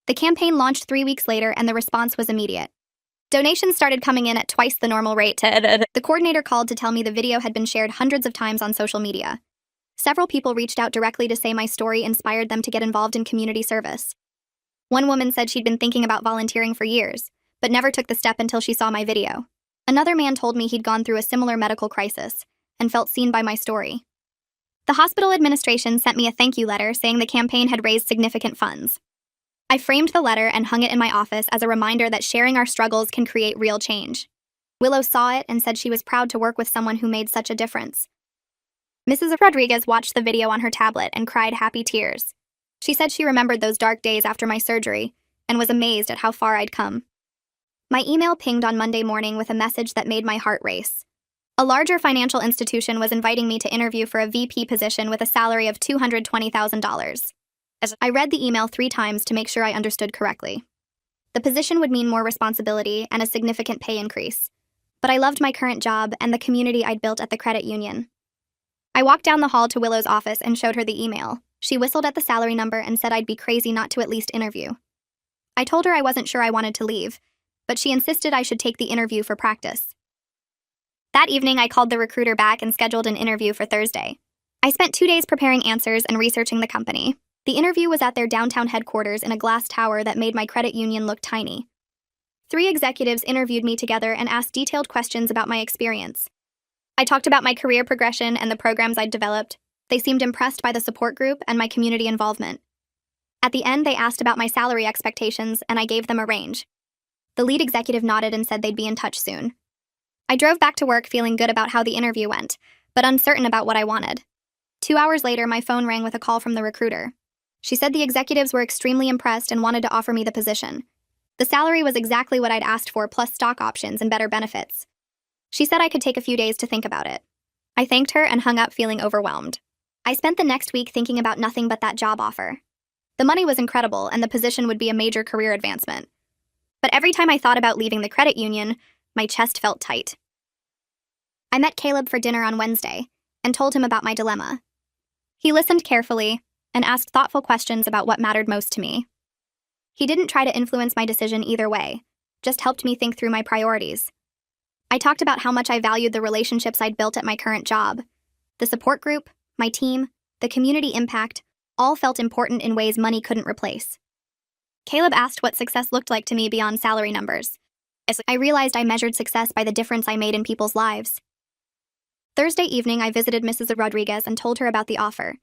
The campaign launched 3 weeks later and the response was immediate. Donations started coming in at twice the normal rate. The coordinator called to tell me the video had been shared hundreds of times on social media. Several people reached out directly to say my story inspired them to get involved in community service. One woman said she'd been thinking about volunteering for years, but never took the step until she saw my video. Another man told me he'd gone through a similar medical crisis and felt seen by my story. The hospital administration sent me a thank you letter saying the campaign had raised significant funds. I framed the letter and hung it in my office as a reminder that sharing our struggles can create real change. Willow saw it and said she was proud to work with someone who made such a difference. Mrs. Rodriguez watched the video on her tablet and cried happy tears. She said she remembered those dark days after my surgery and was amazed at how far I'd come. My email pinged on Monday morning with a message that made my heart race. A larger financial institution was inviting me to interview for a VP position with a salary of $220,000. I read the email 3 times to make sure I understood correctly. The position would mean more responsibility and a significant pay increase. But I loved my current job and the community I'd built at the credit union. I walked down the hall to Willow's office and showed her the email. She whistled at the salary number and said I'd be crazy not to at least interview. I told her I wasn't sure I wanted to leave, but she insisted I should take the interview for practice. That evening, I called the recruiter back and scheduled an interview for Thursday. I spent 2 days preparing answers and researching the company. The interview was at their downtown headquarters in a glass tower that made my credit union look tiny. 3 executives interviewed me together and asked detailed questions about my experience. I talked about my career progression and the programs I'd developed. They seemed impressed by the support group and my community involvement. At the end, they asked about my salary expectations, and I gave them a range. The lead executive nodded and said they'd be in touch soon. I drove back to work feeling good about how the interview went, but uncertain about what I wanted. 2 hours later, my phone rang with a call from the recruiter. She said the executives were extremely impressed and wanted to offer me the position. The salary was exactly what I'd asked for, plus stock options and better benefits. She said I could take a few days to think about it. I thanked her and hung up feeling overwhelmed. I spent the next week thinking about nothing but that job offer. The money was incredible, and the position would be a major career advancement. But every time I thought about leaving the credit union, my chest felt tight. I met Caleb for dinner on Wednesday and told him about my dilemma. He listened carefully and asked thoughtful questions about what mattered most to me. He didn't try to influence my decision either way, just helped me think through my priorities. I talked about how much I valued the relationships I'd built at my current job. The support group, my team, the community impact, all felt important in ways money couldn't replace. Caleb asked what success looked like to me beyond salary numbers. I realized I measured success by the difference I made in people's lives. Thursday evening, I visited Mrs. Rodriguez and told her about the offer.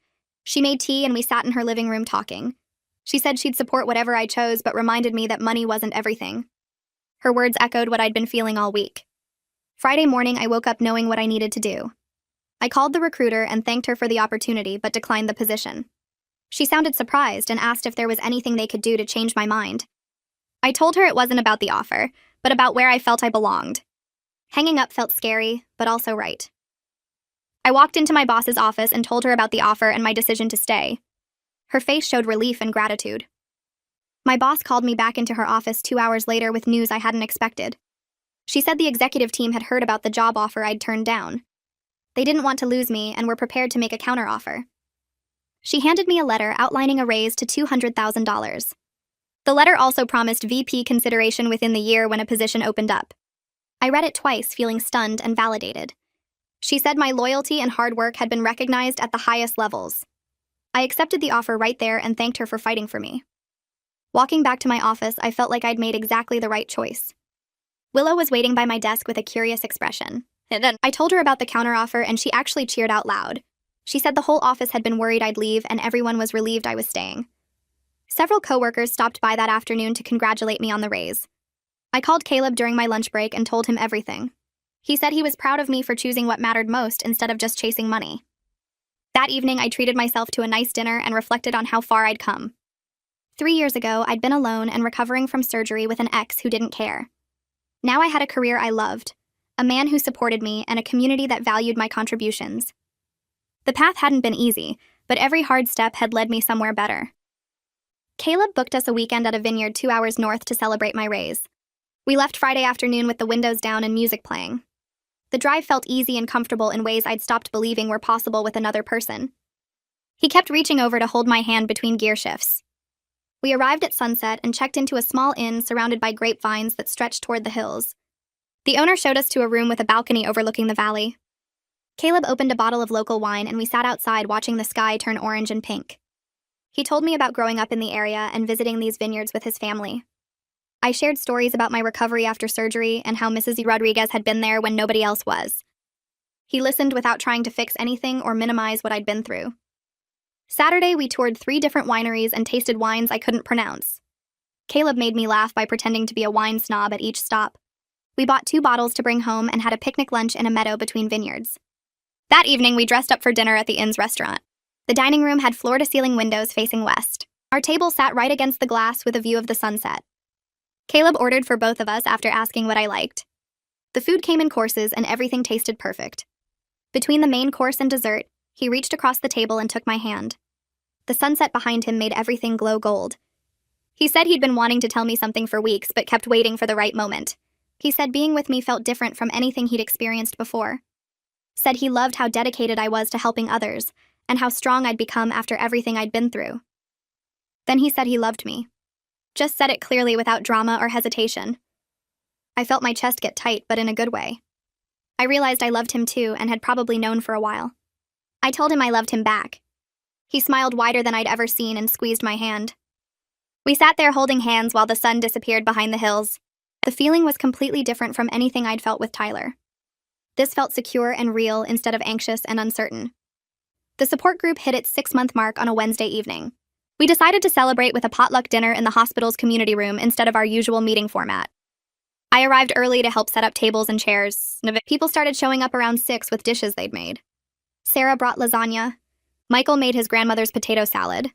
She made tea and we sat in her living room talking. She said she'd support whatever I chose, but reminded me that money wasn't everything. Her words echoed what I'd been feeling all week. Friday morning, I woke up knowing what I needed to do. I called the recruiter and thanked her for the opportunity, but declined the position. She sounded surprised and asked if there was anything they could do to change my mind. I told her it wasn't about the offer, but about where I felt I belonged. Hanging up felt scary, but also right. I walked into my boss's office and told her about the offer and my decision to stay. Her face showed relief and gratitude. My boss called me back into her office 2 hours later with news I hadn't expected. She said the executive team had heard about the job offer I'd turned down. They didn't want to lose me and were prepared to make a counteroffer. She handed me a letter outlining a raise to $200,000. The letter also promised VP consideration within the year when a position opened up. I read it twice, feeling stunned and validated. She said my loyalty and hard work had been recognized at the highest levels. I accepted the offer right there and thanked her for fighting for me. Walking back to my office, I felt like I'd made exactly the right choice. Willow was waiting by my desk with a curious expression. I told her about the counteroffer and she actually cheered out loud. She said the whole office had been worried I'd leave and everyone was relieved I was staying. Several coworkers stopped by that afternoon to congratulate me on the raise. I called Caleb during my lunch break and told him everything. He said he was proud of me for choosing what mattered most instead of just chasing money. That evening, I treated myself to a nice dinner and reflected on how far I'd come. 3 years ago, I'd been alone and recovering from surgery with an ex who didn't care. Now I had a career I loved, a man who supported me, and a community that valued my contributions. The path hadn't been easy, but every hard step had led me somewhere better. Caleb booked us a weekend at a vineyard 2 hours north to celebrate my raise. We left Friday afternoon with the windows down and music playing. The drive felt easy and comfortable in ways I'd stopped believing were possible with another person. He kept reaching over to hold my hand between gear shifts. We arrived at sunset and checked into a small inn surrounded by grapevines that stretched toward the hills. The owner showed us to a room with a balcony overlooking the valley. Caleb opened a bottle of local wine and we sat outside watching the sky turn orange and pink. He told me about growing up in the area and visiting these vineyards with his family. I shared stories about my recovery after surgery and how Mrs. Rodriguez had been there when nobody else was. He listened without trying to fix anything or minimize what I'd been through. Saturday, we toured 3 different wineries and tasted wines I couldn't pronounce. Caleb made me laugh by pretending to be a wine snob at each stop. We bought 2 bottles to bring home and had a picnic lunch in a meadow between vineyards. That evening, we dressed up for dinner at the inn's restaurant. The dining room had floor-to-ceiling windows facing west. Our table sat right against the glass with a view of the sunset. Caleb ordered for both of us after asking what I liked. The food came in courses and everything tasted perfect. Between the main course and dessert, he reached across the table and took my hand. The sunset behind him made everything glow gold. He said he'd been wanting to tell me something for weeks but kept waiting for the right moment. He said being with me felt different from anything he'd experienced before. Said he loved how dedicated I was to helping others and how strong I'd become after everything I'd been through. Then he said he loved me. Just said it clearly without drama or hesitation. I felt my chest get tight, but in a good way. I realized I loved him too and had probably known for a while. I told him I loved him back. He smiled wider than I'd ever seen and squeezed my hand. We sat there holding hands while the sun disappeared behind the hills. The feeling was completely different from anything I'd felt with Tyler. This felt secure and real instead of anxious and uncertain. The support group hit its 6-month mark on a Wednesday evening. We decided to celebrate with a potluck dinner in the hospital's community room instead of our usual meeting format. I arrived early to help set up tables and chairs. People started showing up around 6 with dishes they'd made. Sarah brought lasagna. Michael made his grandmother's potato salad.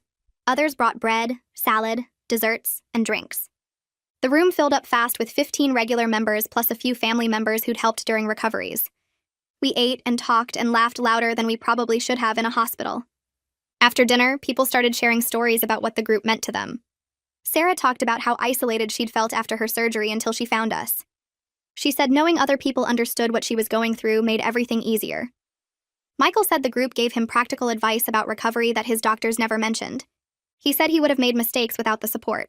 Others brought bread, salad, desserts, and drinks. The room filled up fast with 15 regular members plus a few family members who'd helped during recoveries. We ate and talked and laughed louder than we probably should have in a hospital. After dinner, people started sharing stories about what the group meant to them. Sarah talked about how isolated she'd felt after her surgery until she found us. She said knowing other people understood what she was going through made everything easier. Michael said the group gave him practical advice about recovery that his doctors never mentioned. He said he would have made mistakes without the support.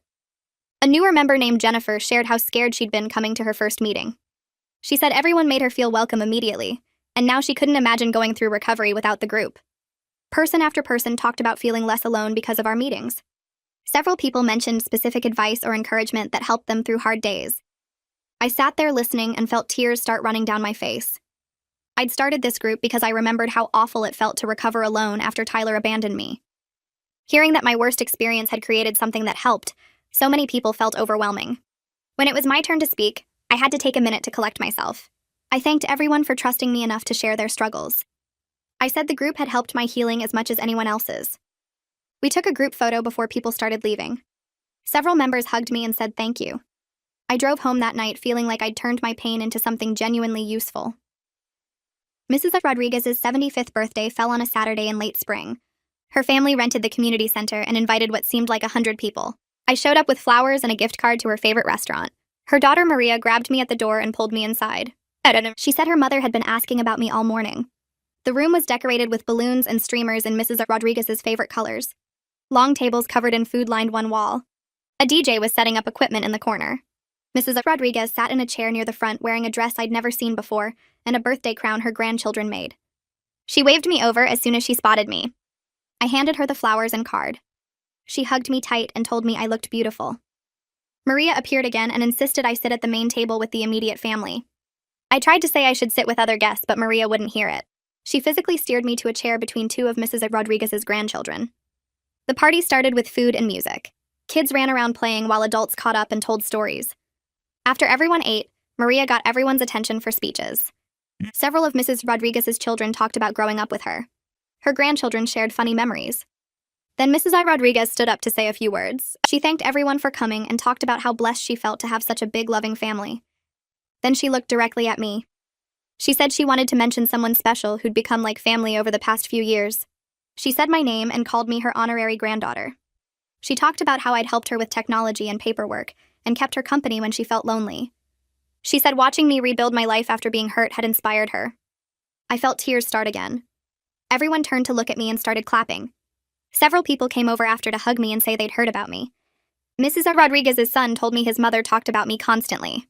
A newer member named Jennifer shared how scared she'd been coming to her first meeting. She said everyone made her feel welcome immediately, and now she couldn't imagine going through recovery without the group. Person after person talked about feeling less alone because of our meetings. Several people mentioned specific advice or encouragement that helped them through hard days. I sat there listening and felt tears start running down my face. I'd started this group because I remembered how awful it felt to recover alone after Tyler abandoned me. Hearing that my worst experience had created something that helped, so many people felt overwhelming. When it was my turn to speak, I had to take a minute to collect myself. I thanked everyone for trusting me enough to share their struggles. I said the group had helped my healing as much as anyone else's. We took a group photo before people started leaving. Several members hugged me and said thank you. I drove home that night feeling like I'd turned my pain into something genuinely useful. Mrs. Rodriguez's 75th birthday fell on a Saturday in late spring. Her family rented the community center and invited what seemed like 100 people. I showed up with flowers and a gift card to her favorite restaurant. Her daughter Maria grabbed me at the door and pulled me inside. She said her mother had been asking about me all morning. The room was decorated with balloons and streamers in Mrs. Rodriguez's favorite colors. Long tables covered in food lined one wall. A DJ was setting up equipment in the corner. Mrs. Rodriguez sat in a chair near the front wearing a dress I'd never seen before and a birthday crown her grandchildren made. She waved me over as soon as she spotted me. I handed her the flowers and card. She hugged me tight and told me I looked beautiful. Maria appeared again and insisted I sit at the main table with the immediate family. I tried to say I should sit with other guests, but Maria wouldn't hear it. She physically steered me to a chair between two of Mrs. Rodriguez's grandchildren. The party started with food and music. Kids ran around playing while adults caught up and told stories. After everyone ate, Maria got everyone's attention for speeches. Several of Mrs. Rodriguez's children talked about growing up with her. Her grandchildren shared funny memories. Then Mrs. Rodriguez stood up to say a few words. She thanked everyone for coming and talked about how blessed she felt to have such a big, loving family. Then she looked directly at me. She said she wanted to mention someone special who'd become like family over the past few years. She said my name and called me her honorary granddaughter. She talked about how I'd helped her with technology and paperwork and kept her company when she felt lonely. She said watching me rebuild my life after being hurt had inspired her. I felt tears start again. Everyone turned to look at me and started clapping. Several people came over after to hug me and say they'd heard about me. Mrs. Rodriguez's son told me his mother talked about me constantly.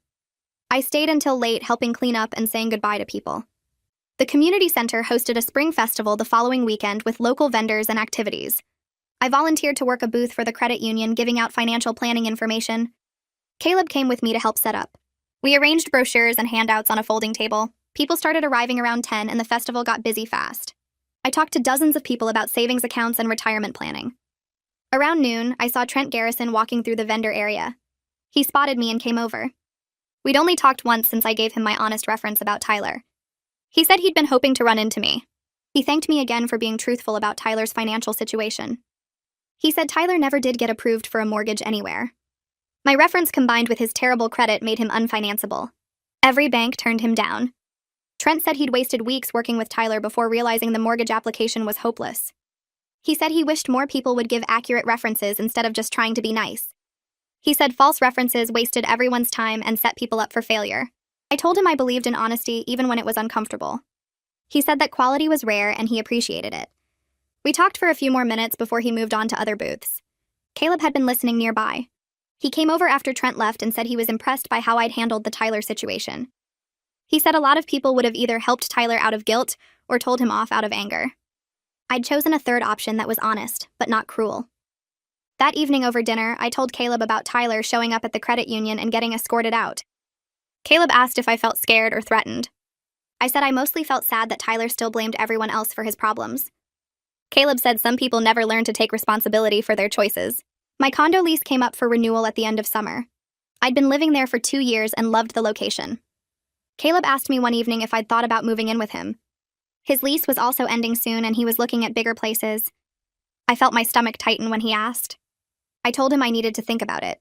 I stayed until late helping clean up and saying goodbye to people. The community center hosted a spring festival the following weekend with local vendors and activities. I volunteered to work a booth for the credit union giving out financial planning information. Caleb came with me to help set up. We arranged brochures and handouts on a folding table. People started arriving around 10 and the festival got busy fast. I talked to dozens of people about savings accounts and retirement planning. Around noon, I saw Trent Garrison walking through the vendor area. He spotted me and came over. We'd only talked once since I gave him my honest reference about Tyler. He said he'd been hoping to run into me. He thanked me again for being truthful about Tyler's financial situation. He said Tyler never did get approved for a mortgage anywhere. My reference combined with his terrible credit made him unfinanceable. Every bank turned him down. Trent said he'd wasted weeks working with Tyler before realizing the mortgage application was hopeless. He said he wished more people would give accurate references instead of just trying to be nice. He said false references wasted everyone's time and set people up for failure. I told him I believed in honesty even when it was uncomfortable. He said that quality was rare and he appreciated it. We talked for a few more minutes before he moved on to other booths. Caleb had been listening nearby. He came over after Trent left and said he was impressed by how I'd handled the Tyler situation. He said a lot of people would have either helped Tyler out of guilt or told him off out of anger. I'd chosen a third option that was honest, but not cruel. That evening over dinner, I told Caleb about Tyler showing up at the credit union and getting escorted out. Caleb asked if I felt scared or threatened. I said I mostly felt sad that Tyler still blamed everyone else for his problems. Caleb said some people never learn to take responsibility for their choices. My condo lease came up for renewal at the end of summer. I'd been living there for 2 years and loved the location. Caleb asked me one evening if I'd thought about moving in with him. His lease was also ending soon and he was looking at bigger places. I felt my stomach tighten when he asked. I told him I needed to think about it.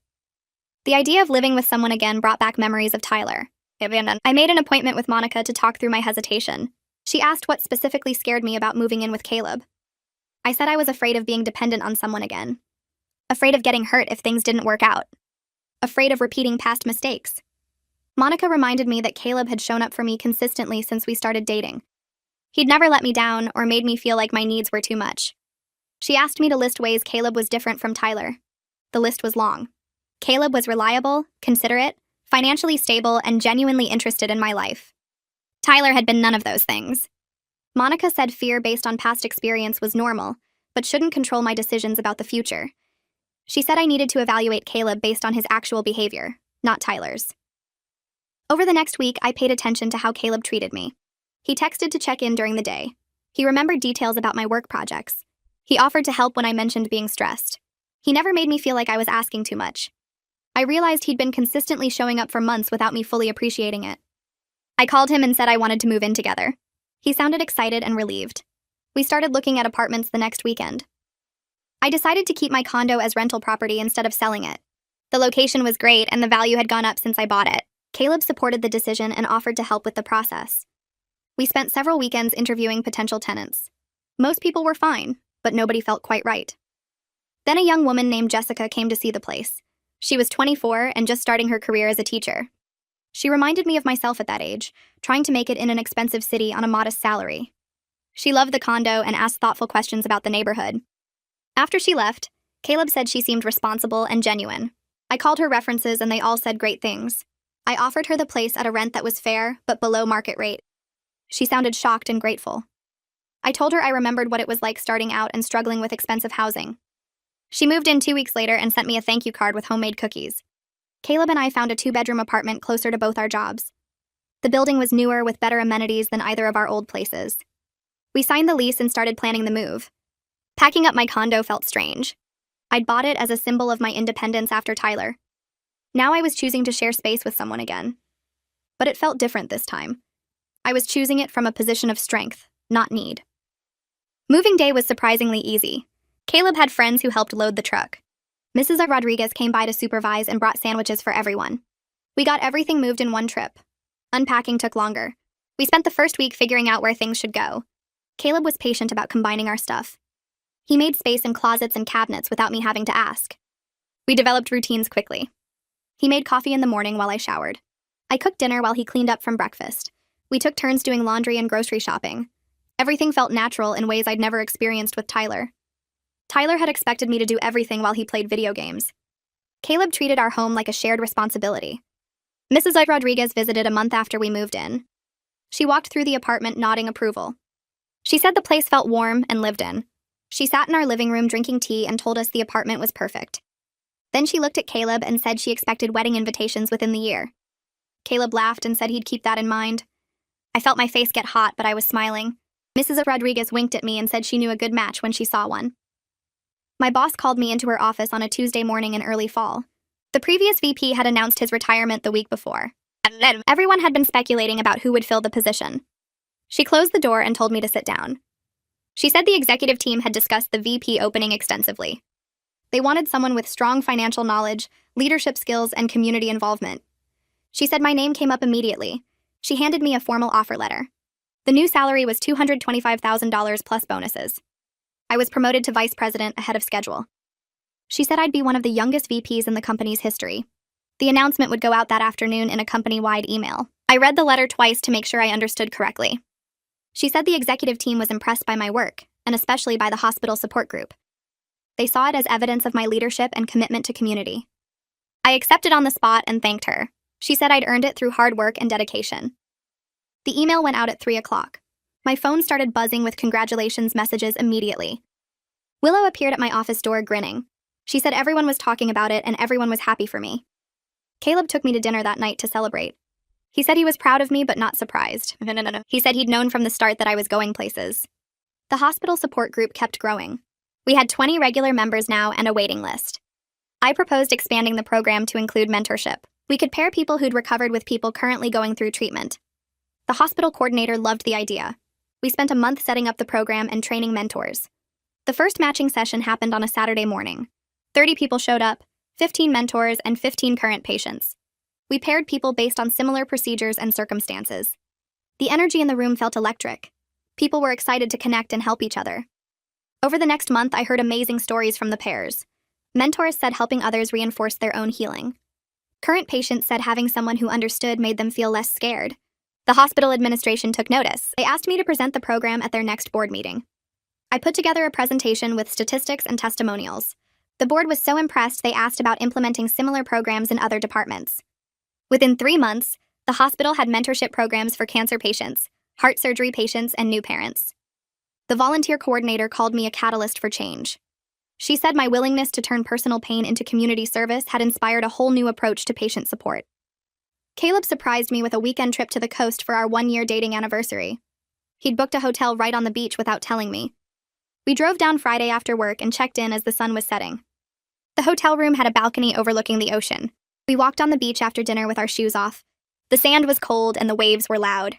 The idea of living with someone again brought back memories of Tyler. I made an appointment with Monica to talk through my hesitation. She asked what specifically scared me about moving in with Caleb. I said I was afraid of being dependent on someone again. Afraid of getting hurt if things didn't work out. Afraid of repeating past mistakes. Monica reminded me that Caleb had shown up for me consistently since we started dating. He'd never let me down or made me feel like my needs were too much. She asked me to list ways Caleb was different from Tyler. The list was long. Caleb was reliable, considerate, financially stable, and genuinely interested in my life. Tyler had been none of those things. Monica said fear based on past experience was normal, but shouldn't control my decisions about the future. She said I needed to evaluate Caleb based on his actual behavior, not Tyler's. Over the next week, I paid attention to how Caleb treated me. He texted to check in during the day. He remembered details about my work projects. He offered to help when I mentioned being stressed. He never made me feel like I was asking too much. I realized he'd been consistently showing up for months without me fully appreciating it. I called him and said I wanted to move in together. He sounded excited and relieved. We started looking at apartments the next weekend. I decided to keep my condo as rental property instead of selling it. The location was great and the value had gone up since I bought it. Caleb supported the decision and offered to help with the process. We spent several weekends interviewing potential tenants. Most people were fine, but nobody felt quite right. Then a young woman named Jessica came to see the place. She was 24 and just starting her career as a teacher. She reminded me of myself at that age, trying to make it in an expensive city on a modest salary. She loved the condo and asked thoughtful questions about the neighborhood. After she left, Caleb said she seemed responsible and genuine. I called her references and they all said great things. I offered her the place at a rent that was fair, but below market rate. She sounded shocked and grateful. I told her I remembered what it was like starting out and struggling with expensive housing. She moved in 2 weeks later and sent me a thank you card with homemade cookies. Caleb and I found a 2-bedroom apartment closer to both our jobs. The building was newer with better amenities than either of our old places. We signed the lease and started planning the move. Packing up my condo felt strange. I'd bought it as a symbol of my independence after Tyler. Now I was choosing to share space with someone again. But it felt different this time. I was choosing it from a position of strength, not need. Moving day was surprisingly easy. Caleb had friends who helped load the truck. Mrs. Rodriguez came by to supervise and brought sandwiches for everyone. We got everything moved in one trip. Unpacking took longer. We spent the first week figuring out where things should go. Caleb was patient about combining our stuff. He made space in closets and cabinets without me having to ask. We developed routines quickly. He made coffee in the morning while I showered. I cooked dinner while he cleaned up from breakfast. We took turns doing laundry and grocery shopping. Everything felt natural in ways I'd never experienced with Tyler. Tyler had expected me to do everything while he played video games. Caleb treated our home like a shared responsibility. Mrs. Rodriguez visited a month after we moved in. She walked through the apartment nodding approval. She said the place felt warm and lived in. She sat in our living room drinking tea and told us the apartment was perfect. Then she looked at Caleb and said she expected wedding invitations within the year. Caleb laughed and said he'd keep that in mind. I felt my face get hot, but I was smiling. Mrs. Rodriguez winked at me and said she knew a good match when she saw one. My boss called me into her office on a Tuesday morning in early fall. The previous VP had announced his retirement the week before, and then everyone had been speculating about who would fill the position. She closed the door and told me to sit down. She said the executive team had discussed the VP opening extensively. They wanted someone with strong financial knowledge, leadership skills, and community involvement. She said my name came up immediately. She handed me a formal offer letter. The new salary was $225,000 plus bonuses. I was promoted to vice president ahead of schedule. She said I'd be one of the youngest VPs in the company's history. The announcement would go out that afternoon in a company-wide email. I read the letter twice to make sure I understood correctly. She said the executive team was impressed by my work, and especially by the hospital support group. They saw it as evidence of my leadership and commitment to community. I accepted on the spot and thanked her. She said I'd earned it through hard work and dedication. The email went out at 3 o'clock. My phone started buzzing with congratulations messages immediately. Willow appeared at my office door grinning. She said everyone was talking about it and everyone was happy for me. Caleb took me to dinner that night to celebrate. He said he was proud of me but not surprised. He said he'd known from the start that I was going places. The hospital support group kept growing. We had 20 regular members now and a waiting list. I proposed expanding the program to include mentorship. We could pair people who'd recovered with people currently going through treatment. The hospital coordinator loved the idea. We spent a month setting up the program and training mentors. The first matching session happened on a Saturday morning. 30 people showed up, 15 mentors, and 15 current patients. We paired people based on similar procedures and circumstances. The energy in the room felt electric. People were excited to connect and help each other. Over the next month, I heard amazing stories from the pairs. Mentors said helping others reinforced their own healing. Current patients said having someone who understood made them feel less scared. The hospital administration took notice. They asked me to present the program at their next board meeting. I put together a presentation with statistics and testimonials. The board was so impressed they asked about implementing similar programs in other departments. Within 3 months, the hospital had mentorship programs for cancer patients, heart surgery patients, and new parents. The volunteer coordinator called me a catalyst for change. She said my willingness to turn personal pain into community service had inspired a whole new approach to patient support. Caleb surprised me with a weekend trip to the coast for our 1-year dating anniversary. He'd booked a hotel right on the beach without telling me. We drove down Friday after work and checked in as the sun was setting. The hotel room had a balcony overlooking the ocean. We walked on the beach after dinner with our shoes off. The sand was cold and the waves were loud.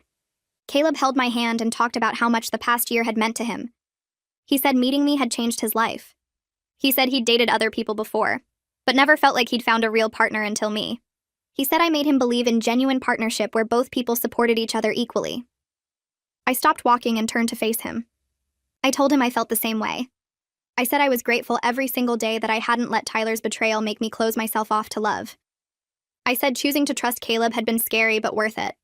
Caleb held my hand and talked about how much the past year had meant to him. He said meeting me had changed his life. He said he'd dated other people before, but never felt like he'd found a real partner until me. He said I made him believe in genuine partnership where both people supported each other equally. I stopped walking and turned to face him. I told him I felt the same way. I said I was grateful every single day that I hadn't let Tyler's betrayal make me close myself off to love. I said choosing to trust Caleb had been scary but worth it.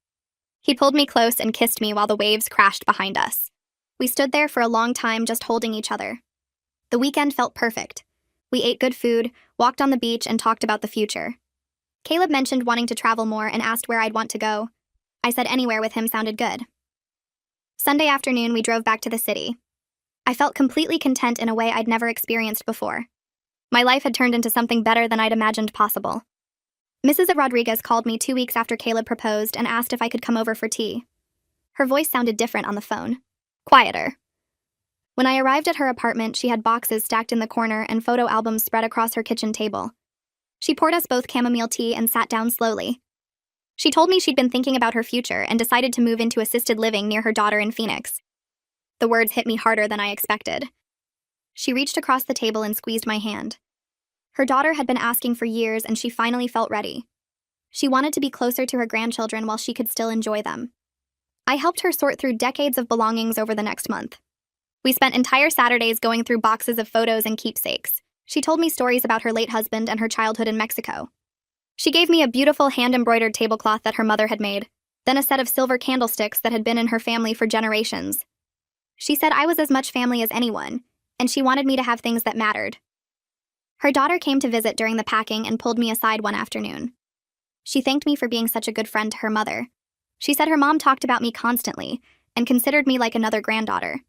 He pulled me close and kissed me while the waves crashed behind us. We stood there for a long time just holding each other. The weekend felt perfect. We ate good food, walked on the beach, and talked about the future. Caleb mentioned wanting to travel more and asked where I'd want to go. I said anywhere with him sounded good. Sunday afternoon, we drove back to the city. I felt completely content in a way I'd never experienced before. My life had turned into something better than I'd imagined possible. Mrs. Rodriguez called me 2 weeks after Caleb proposed and asked if I could come over for tea. Her voice sounded different on the phone. Quieter. When I arrived at her apartment, she had boxes stacked in the corner and photo albums spread across her kitchen table. She poured us both chamomile tea and sat down slowly. She told me she'd been thinking about her future and decided to move into assisted living near her daughter in Phoenix. The words hit me harder than I expected. She reached across the table and squeezed my hand. Her daughter had been asking for years and she finally felt ready. She wanted to be closer to her grandchildren while she could still enjoy them. I helped her sort through decades of belongings over the next month. We spent entire Saturdays going through boxes of photos and keepsakes. She told me stories about her late husband and her childhood in Mexico. She gave me a beautiful hand-embroidered tablecloth that her mother had made, then a set of silver candlesticks that had been in her family for generations. She said I was as much family as anyone, and she wanted me to have things that mattered. Her daughter came to visit during the packing and pulled me aside one afternoon. She thanked me for being such a good friend to her mother. She said her mom talked about me constantly and considered me like another granddaughter.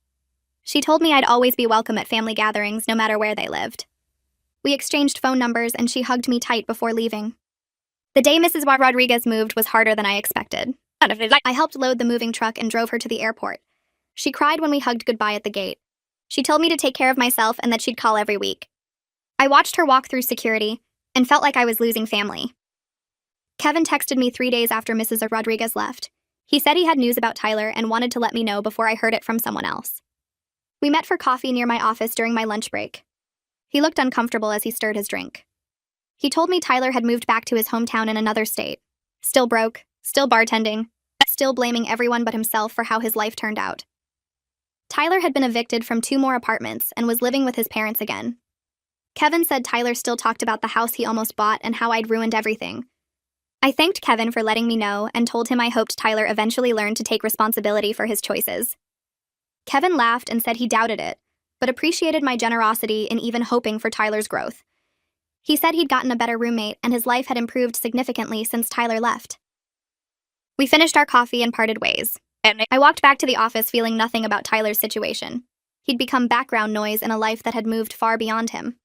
She told me I'd always be welcome at family gatherings no matter where they lived. We exchanged phone numbers and she hugged me tight before leaving. The day Mrs. Rodriguez moved was harder than I expected. I helped load the moving truck and drove her to the airport. She cried when we hugged goodbye at the gate. She told me to take care of myself and that she'd call every week. I watched her walk through security and felt like I was losing family. Kevin texted me 3 days after Mrs. Rodriguez left. He said he had news about Tyler and wanted to let me know before I heard it from someone else. We met for coffee near my office during my lunch break. He looked uncomfortable as he stirred his drink. He told me Tyler had moved back to his hometown in another state. Still broke, still bartending, still blaming everyone but himself for how his life turned out. Tyler had been evicted from 2 more apartments and was living with his parents again. Kevin said Tyler still talked about the house he almost bought and how I'd ruined everything. I thanked Kevin for letting me know and told him I hoped Tyler eventually learned to take responsibility for his choices. Kevin laughed and said he doubted it, but appreciated my generosity in even hoping for Tyler's growth. He said he'd gotten a better roommate and his life had improved significantly since Tyler left. We finished our coffee and parted ways. I walked back to the office feeling nothing about Tyler's situation. He'd become background noise in a life that had moved far beyond him.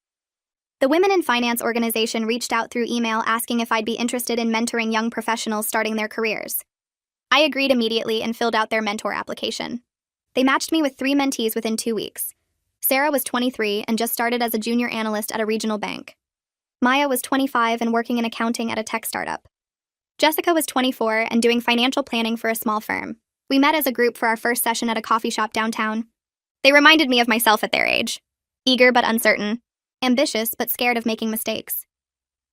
The Women in Finance organization reached out through email asking if I'd be interested in mentoring young professionals starting their careers. I agreed immediately and filled out their mentor application. They matched me with 3 mentees within 2 weeks. Sarah was 23 and just started as a junior analyst at a regional bank. Maya was 25 and working in accounting at a tech startup. Jessica was 24 and doing financial planning for a small firm. We met as a group for our first session at a coffee shop downtown. They reminded me of myself at their age. Eager but uncertain. Ambitious but scared of making mistakes.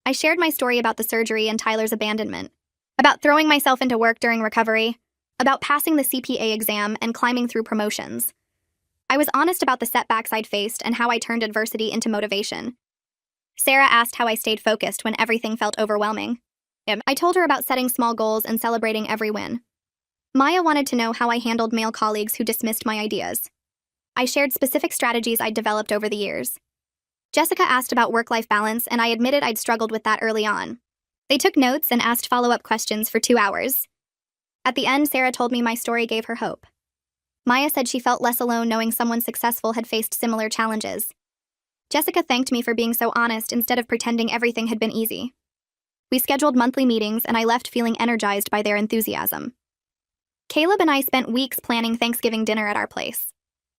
I shared my story about the surgery and Tyler's abandonment. About throwing myself into work during recovery. About passing the CPA exam and climbing through promotions. I was honest about the setbacks I'd faced and how I turned adversity into motivation. Sarah asked how I stayed focused when everything felt overwhelming. I told her about setting small goals and celebrating every win. Maya wanted to know how I handled male colleagues who dismissed my ideas. I shared specific strategies I'd developed over the years. Jessica asked about work-life balance, and I admitted I'd struggled with that early on. They took notes and asked follow-up questions for 2 hours. At the end, Sarah told me my story gave her hope. Maya said she felt less alone knowing someone successful had faced similar challenges. Jessica thanked me for being so honest instead of pretending everything had been easy. We scheduled monthly meetings, and I left feeling energized by their enthusiasm. Caleb and I spent weeks planning Thanksgiving dinner at our place.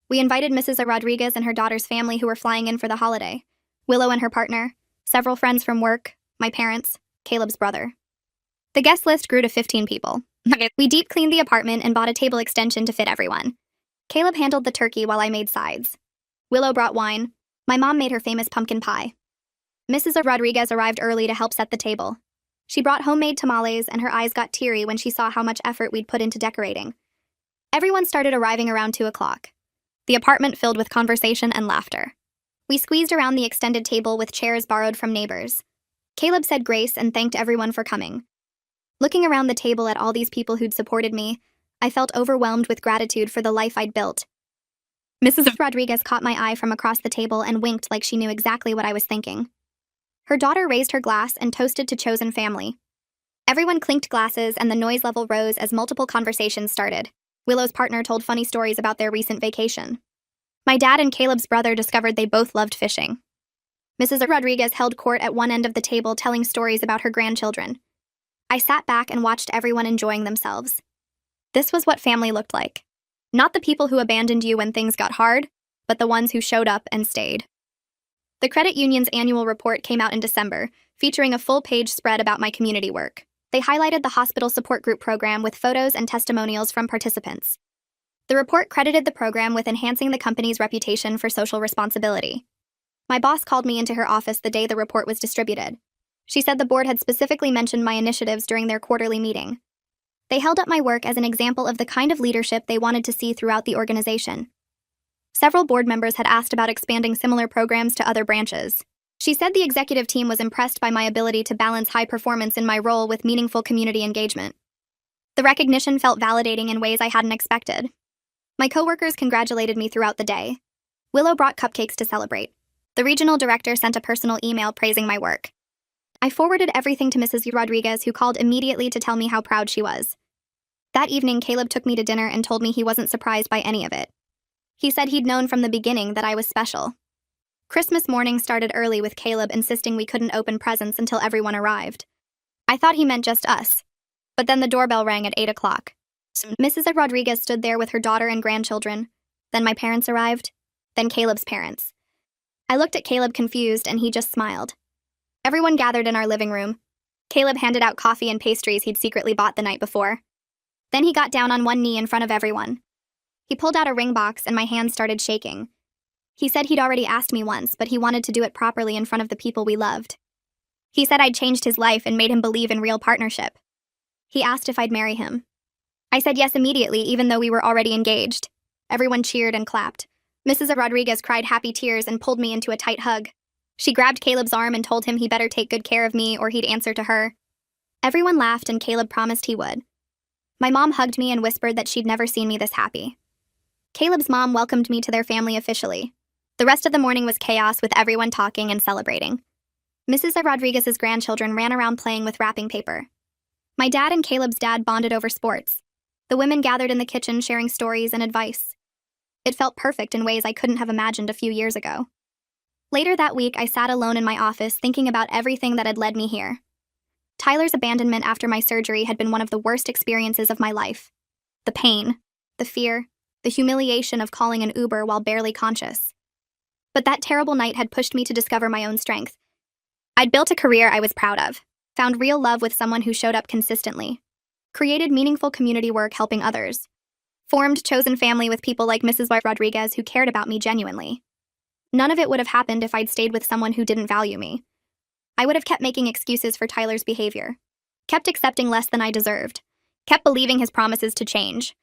We invited Mrs. Rodriguez and her daughter's family who were flying in for the holiday, Willow and her partner, several friends from work, my parents, Caleb's brother. The guest list grew to 15 people. We deep cleaned the apartment and bought a table extension to fit everyone. Caleb handled the turkey while I made sides. Willow brought wine. My mom made her famous pumpkin pie. Mrs. Rodriguez arrived early to help set the table. She brought homemade tamales and her eyes got teary when she saw how much effort we'd put into decorating. Everyone started arriving around 2 o'clock. The apartment filled with conversation and laughter. We squeezed around the extended table with chairs borrowed from neighbors. Caleb said grace and thanked everyone for coming. Looking around the table at all these people who'd supported me, I felt overwhelmed with gratitude for the life I'd built. Mrs. Rodriguez caught my eye from across the table and winked like she knew exactly what I was thinking. Her daughter raised her glass and toasted to chosen family. Everyone clinked glasses and the noise level rose as multiple conversations started. Willow's partner told funny stories about their recent vacation. My dad and Caleb's brother discovered they both loved fishing. Mrs. Rodriguez held court at one end of the table telling stories about her grandchildren. I sat back and watched everyone enjoying themselves. This was what family looked like. Not the people who abandoned you when things got hard, but the ones who showed up and stayed. The credit union's annual report came out in December, featuring a full-page spread about my community work. They highlighted the hospital support group program with photos and testimonials from participants. The report credited the program with enhancing the company's reputation for social responsibility. My boss called me into her office the day the report was distributed. She said the board had specifically mentioned my initiatives during their quarterly meeting. They held up my work as an example of the kind of leadership they wanted to see throughout the organization. Several board members had asked about expanding similar programs to other branches. She said the executive team was impressed by my ability to balance high performance in my role with meaningful community engagement. The recognition felt validating in ways I hadn't expected. My coworkers congratulated me throughout the day. Willow brought cupcakes to celebrate. The regional director sent a personal email praising my work. I forwarded everything to Mrs. Rodriguez, who called immediately to tell me how proud she was. That evening, Caleb took me to dinner and told me he wasn't surprised by any of it. He said he'd known from the beginning that I was special. Christmas morning started early with Caleb insisting we couldn't open presents until everyone arrived. I thought he meant just us. But then the doorbell rang at 8 o'clock. Mrs. Rodriguez stood there with her daughter and grandchildren. Then my parents arrived. Then Caleb's parents. I looked at Caleb confused and he just smiled. Everyone gathered in our living room. Caleb handed out coffee and pastries he'd secretly bought the night before. Then he got down on one knee in front of everyone. He pulled out a ring box and my hands started shaking. He said he'd already asked me once, but he wanted to do it properly in front of the people we loved. He said I'd changed his life and made him believe in real partnership. He asked if I'd marry him. I said yes immediately, even though we were already engaged. Everyone cheered and clapped. Mrs. Rodriguez cried happy tears and pulled me into a tight hug. She grabbed Caleb's arm and told him he better take good care of me or he'd answer to her. Everyone laughed and Caleb promised he would. My mom hugged me and whispered that she'd never seen me this happy. Caleb's mom welcomed me to their family officially. The rest of the morning was chaos with everyone talking and celebrating. Mrs. Rodriguez's grandchildren ran around playing with wrapping paper. My dad and Caleb's dad bonded over sports. The women gathered in the kitchen sharing stories and advice. It felt perfect in ways I couldn't have imagined a few years ago. Later that week, I sat alone in my office thinking about everything that had led me here. Tyler's abandonment after my surgery had been one of the worst experiences of my life. The pain, the fear, the humiliation of calling an Uber while barely conscious. But that terrible night had pushed me to discover my own strength. I'd built a career I was proud of, found real love with someone who showed up consistently, created meaningful community work helping others, formed chosen family with people like Mrs. Rodriguez who cared about me genuinely. None of it would have happened if I'd stayed with someone who didn't value me. I would have kept making excuses for Tyler's behavior, kept accepting less than I deserved, kept believing his promises to change.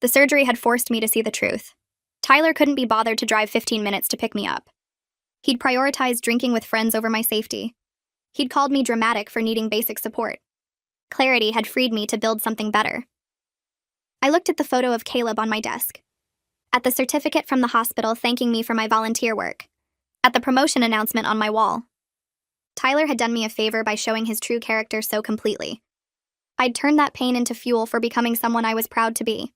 The surgery had forced me to see the truth. Tyler couldn't be bothered to drive 15 minutes to pick me up. He'd prioritized drinking with friends over my safety. He'd called me dramatic for needing basic support. Clarity had freed me to build something better. I looked at the photo of Caleb on my desk, at the certificate from the hospital thanking me for my volunteer work, at the promotion announcement on my wall. Tyler had done me a favor by showing his true character so completely. I'd turned that pain into fuel for becoming someone I was proud to be.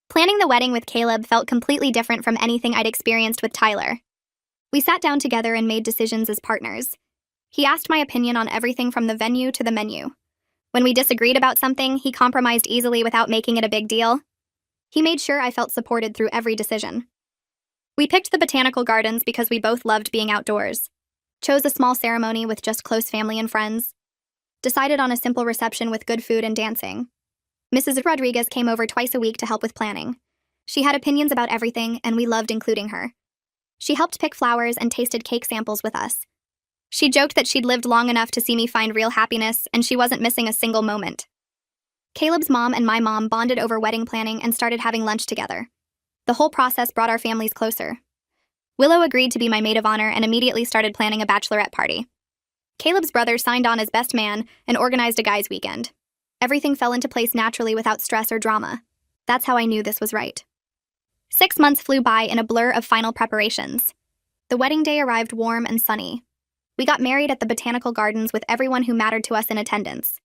Planning the wedding with Caleb felt completely different from anything I'd experienced with Tyler. We sat down together and made decisions as partners. He asked my opinion on everything from the venue to the menu. When we disagreed about something, he compromised easily without making it a big deal. He made sure I felt supported through every decision. We picked the botanical gardens because we both loved being outdoors. Chose a small ceremony with just close family and friends. Decided on a simple reception with good food and dancing. Mrs. Rodriguez came over twice a week to help with planning. She had opinions about everything, and we loved including her. She helped pick flowers and tasted cake samples with us. She joked that she'd lived long enough to see me find real happiness, and she wasn't missing a single moment. Caleb's mom and my mom bonded over wedding planning and started having lunch together. The whole process brought our families closer. Willow agreed to be my maid of honor and immediately started planning a bachelorette party. Caleb's brother signed on as best man and organized a guys' weekend. Everything fell into place naturally without stress or drama. That's how I knew this was right. 6 months flew by in a blur of final preparations. The wedding day arrived warm and sunny. We got married at the botanical gardens with everyone who mattered to us in attendance.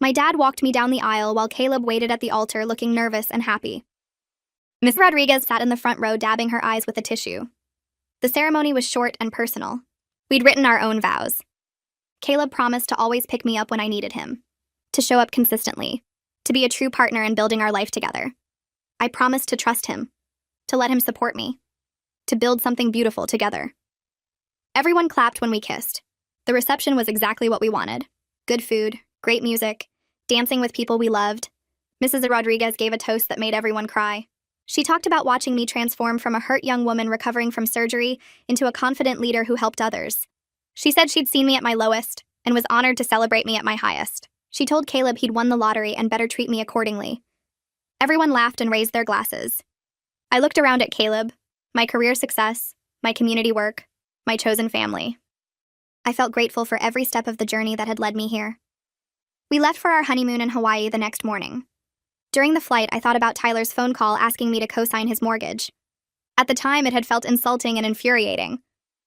My dad walked me down the aisle while Caleb waited at the altar looking nervous and happy. Miss Rodriguez sat in the front row dabbing her eyes with a tissue. The ceremony was short and personal. We'd written our own vows. Caleb promised to always pick me up when I needed him, to show up consistently, to be a true partner in building our life together. I promised to trust him, to let him support me, to build something beautiful together. Everyone clapped when we kissed. The reception was exactly what we wanted. Good food, great music, dancing with people we loved. Mrs. Rodriguez gave a toast that made everyone cry. She talked about watching me transform from a hurt young woman recovering from surgery into a confident leader who helped others. She said she'd seen me at my lowest and was honored to celebrate me at my highest. She told Caleb he'd won the lottery and better treat me accordingly. Everyone laughed and raised their glasses. I looked around at Caleb, my career success, my community work, my chosen family. I felt grateful for every step of the journey that had led me here. We left for our honeymoon in Hawaii the next morning. During the flight, I thought about Tyler's phone call asking me to co-sign his mortgage. At the time, it had felt insulting and infuriating.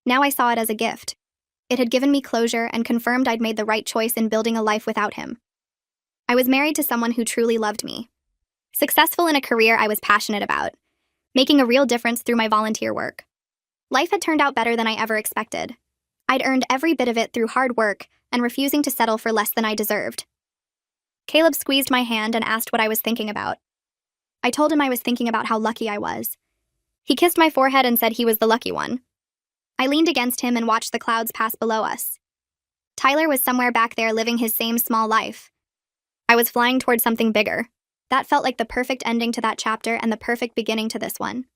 Now I saw it as a gift. It had given me closure and confirmed I'd made the right choice in building a life without him. I was married to someone who truly loved me. Successful in a career I was passionate about, making a real difference through my volunteer work. Life had turned out better than I ever expected. I'd earned every bit of it through hard work and refusing to settle for less than I deserved. Caleb squeezed my hand and asked what I was thinking about. I told him I was thinking about how lucky I was. He kissed my forehead and said he was the lucky one. I leaned against him and watched the clouds pass below us. Tyler was somewhere back there living his same small life. I was flying toward something bigger. That felt like the perfect ending to that chapter and the perfect beginning to this one.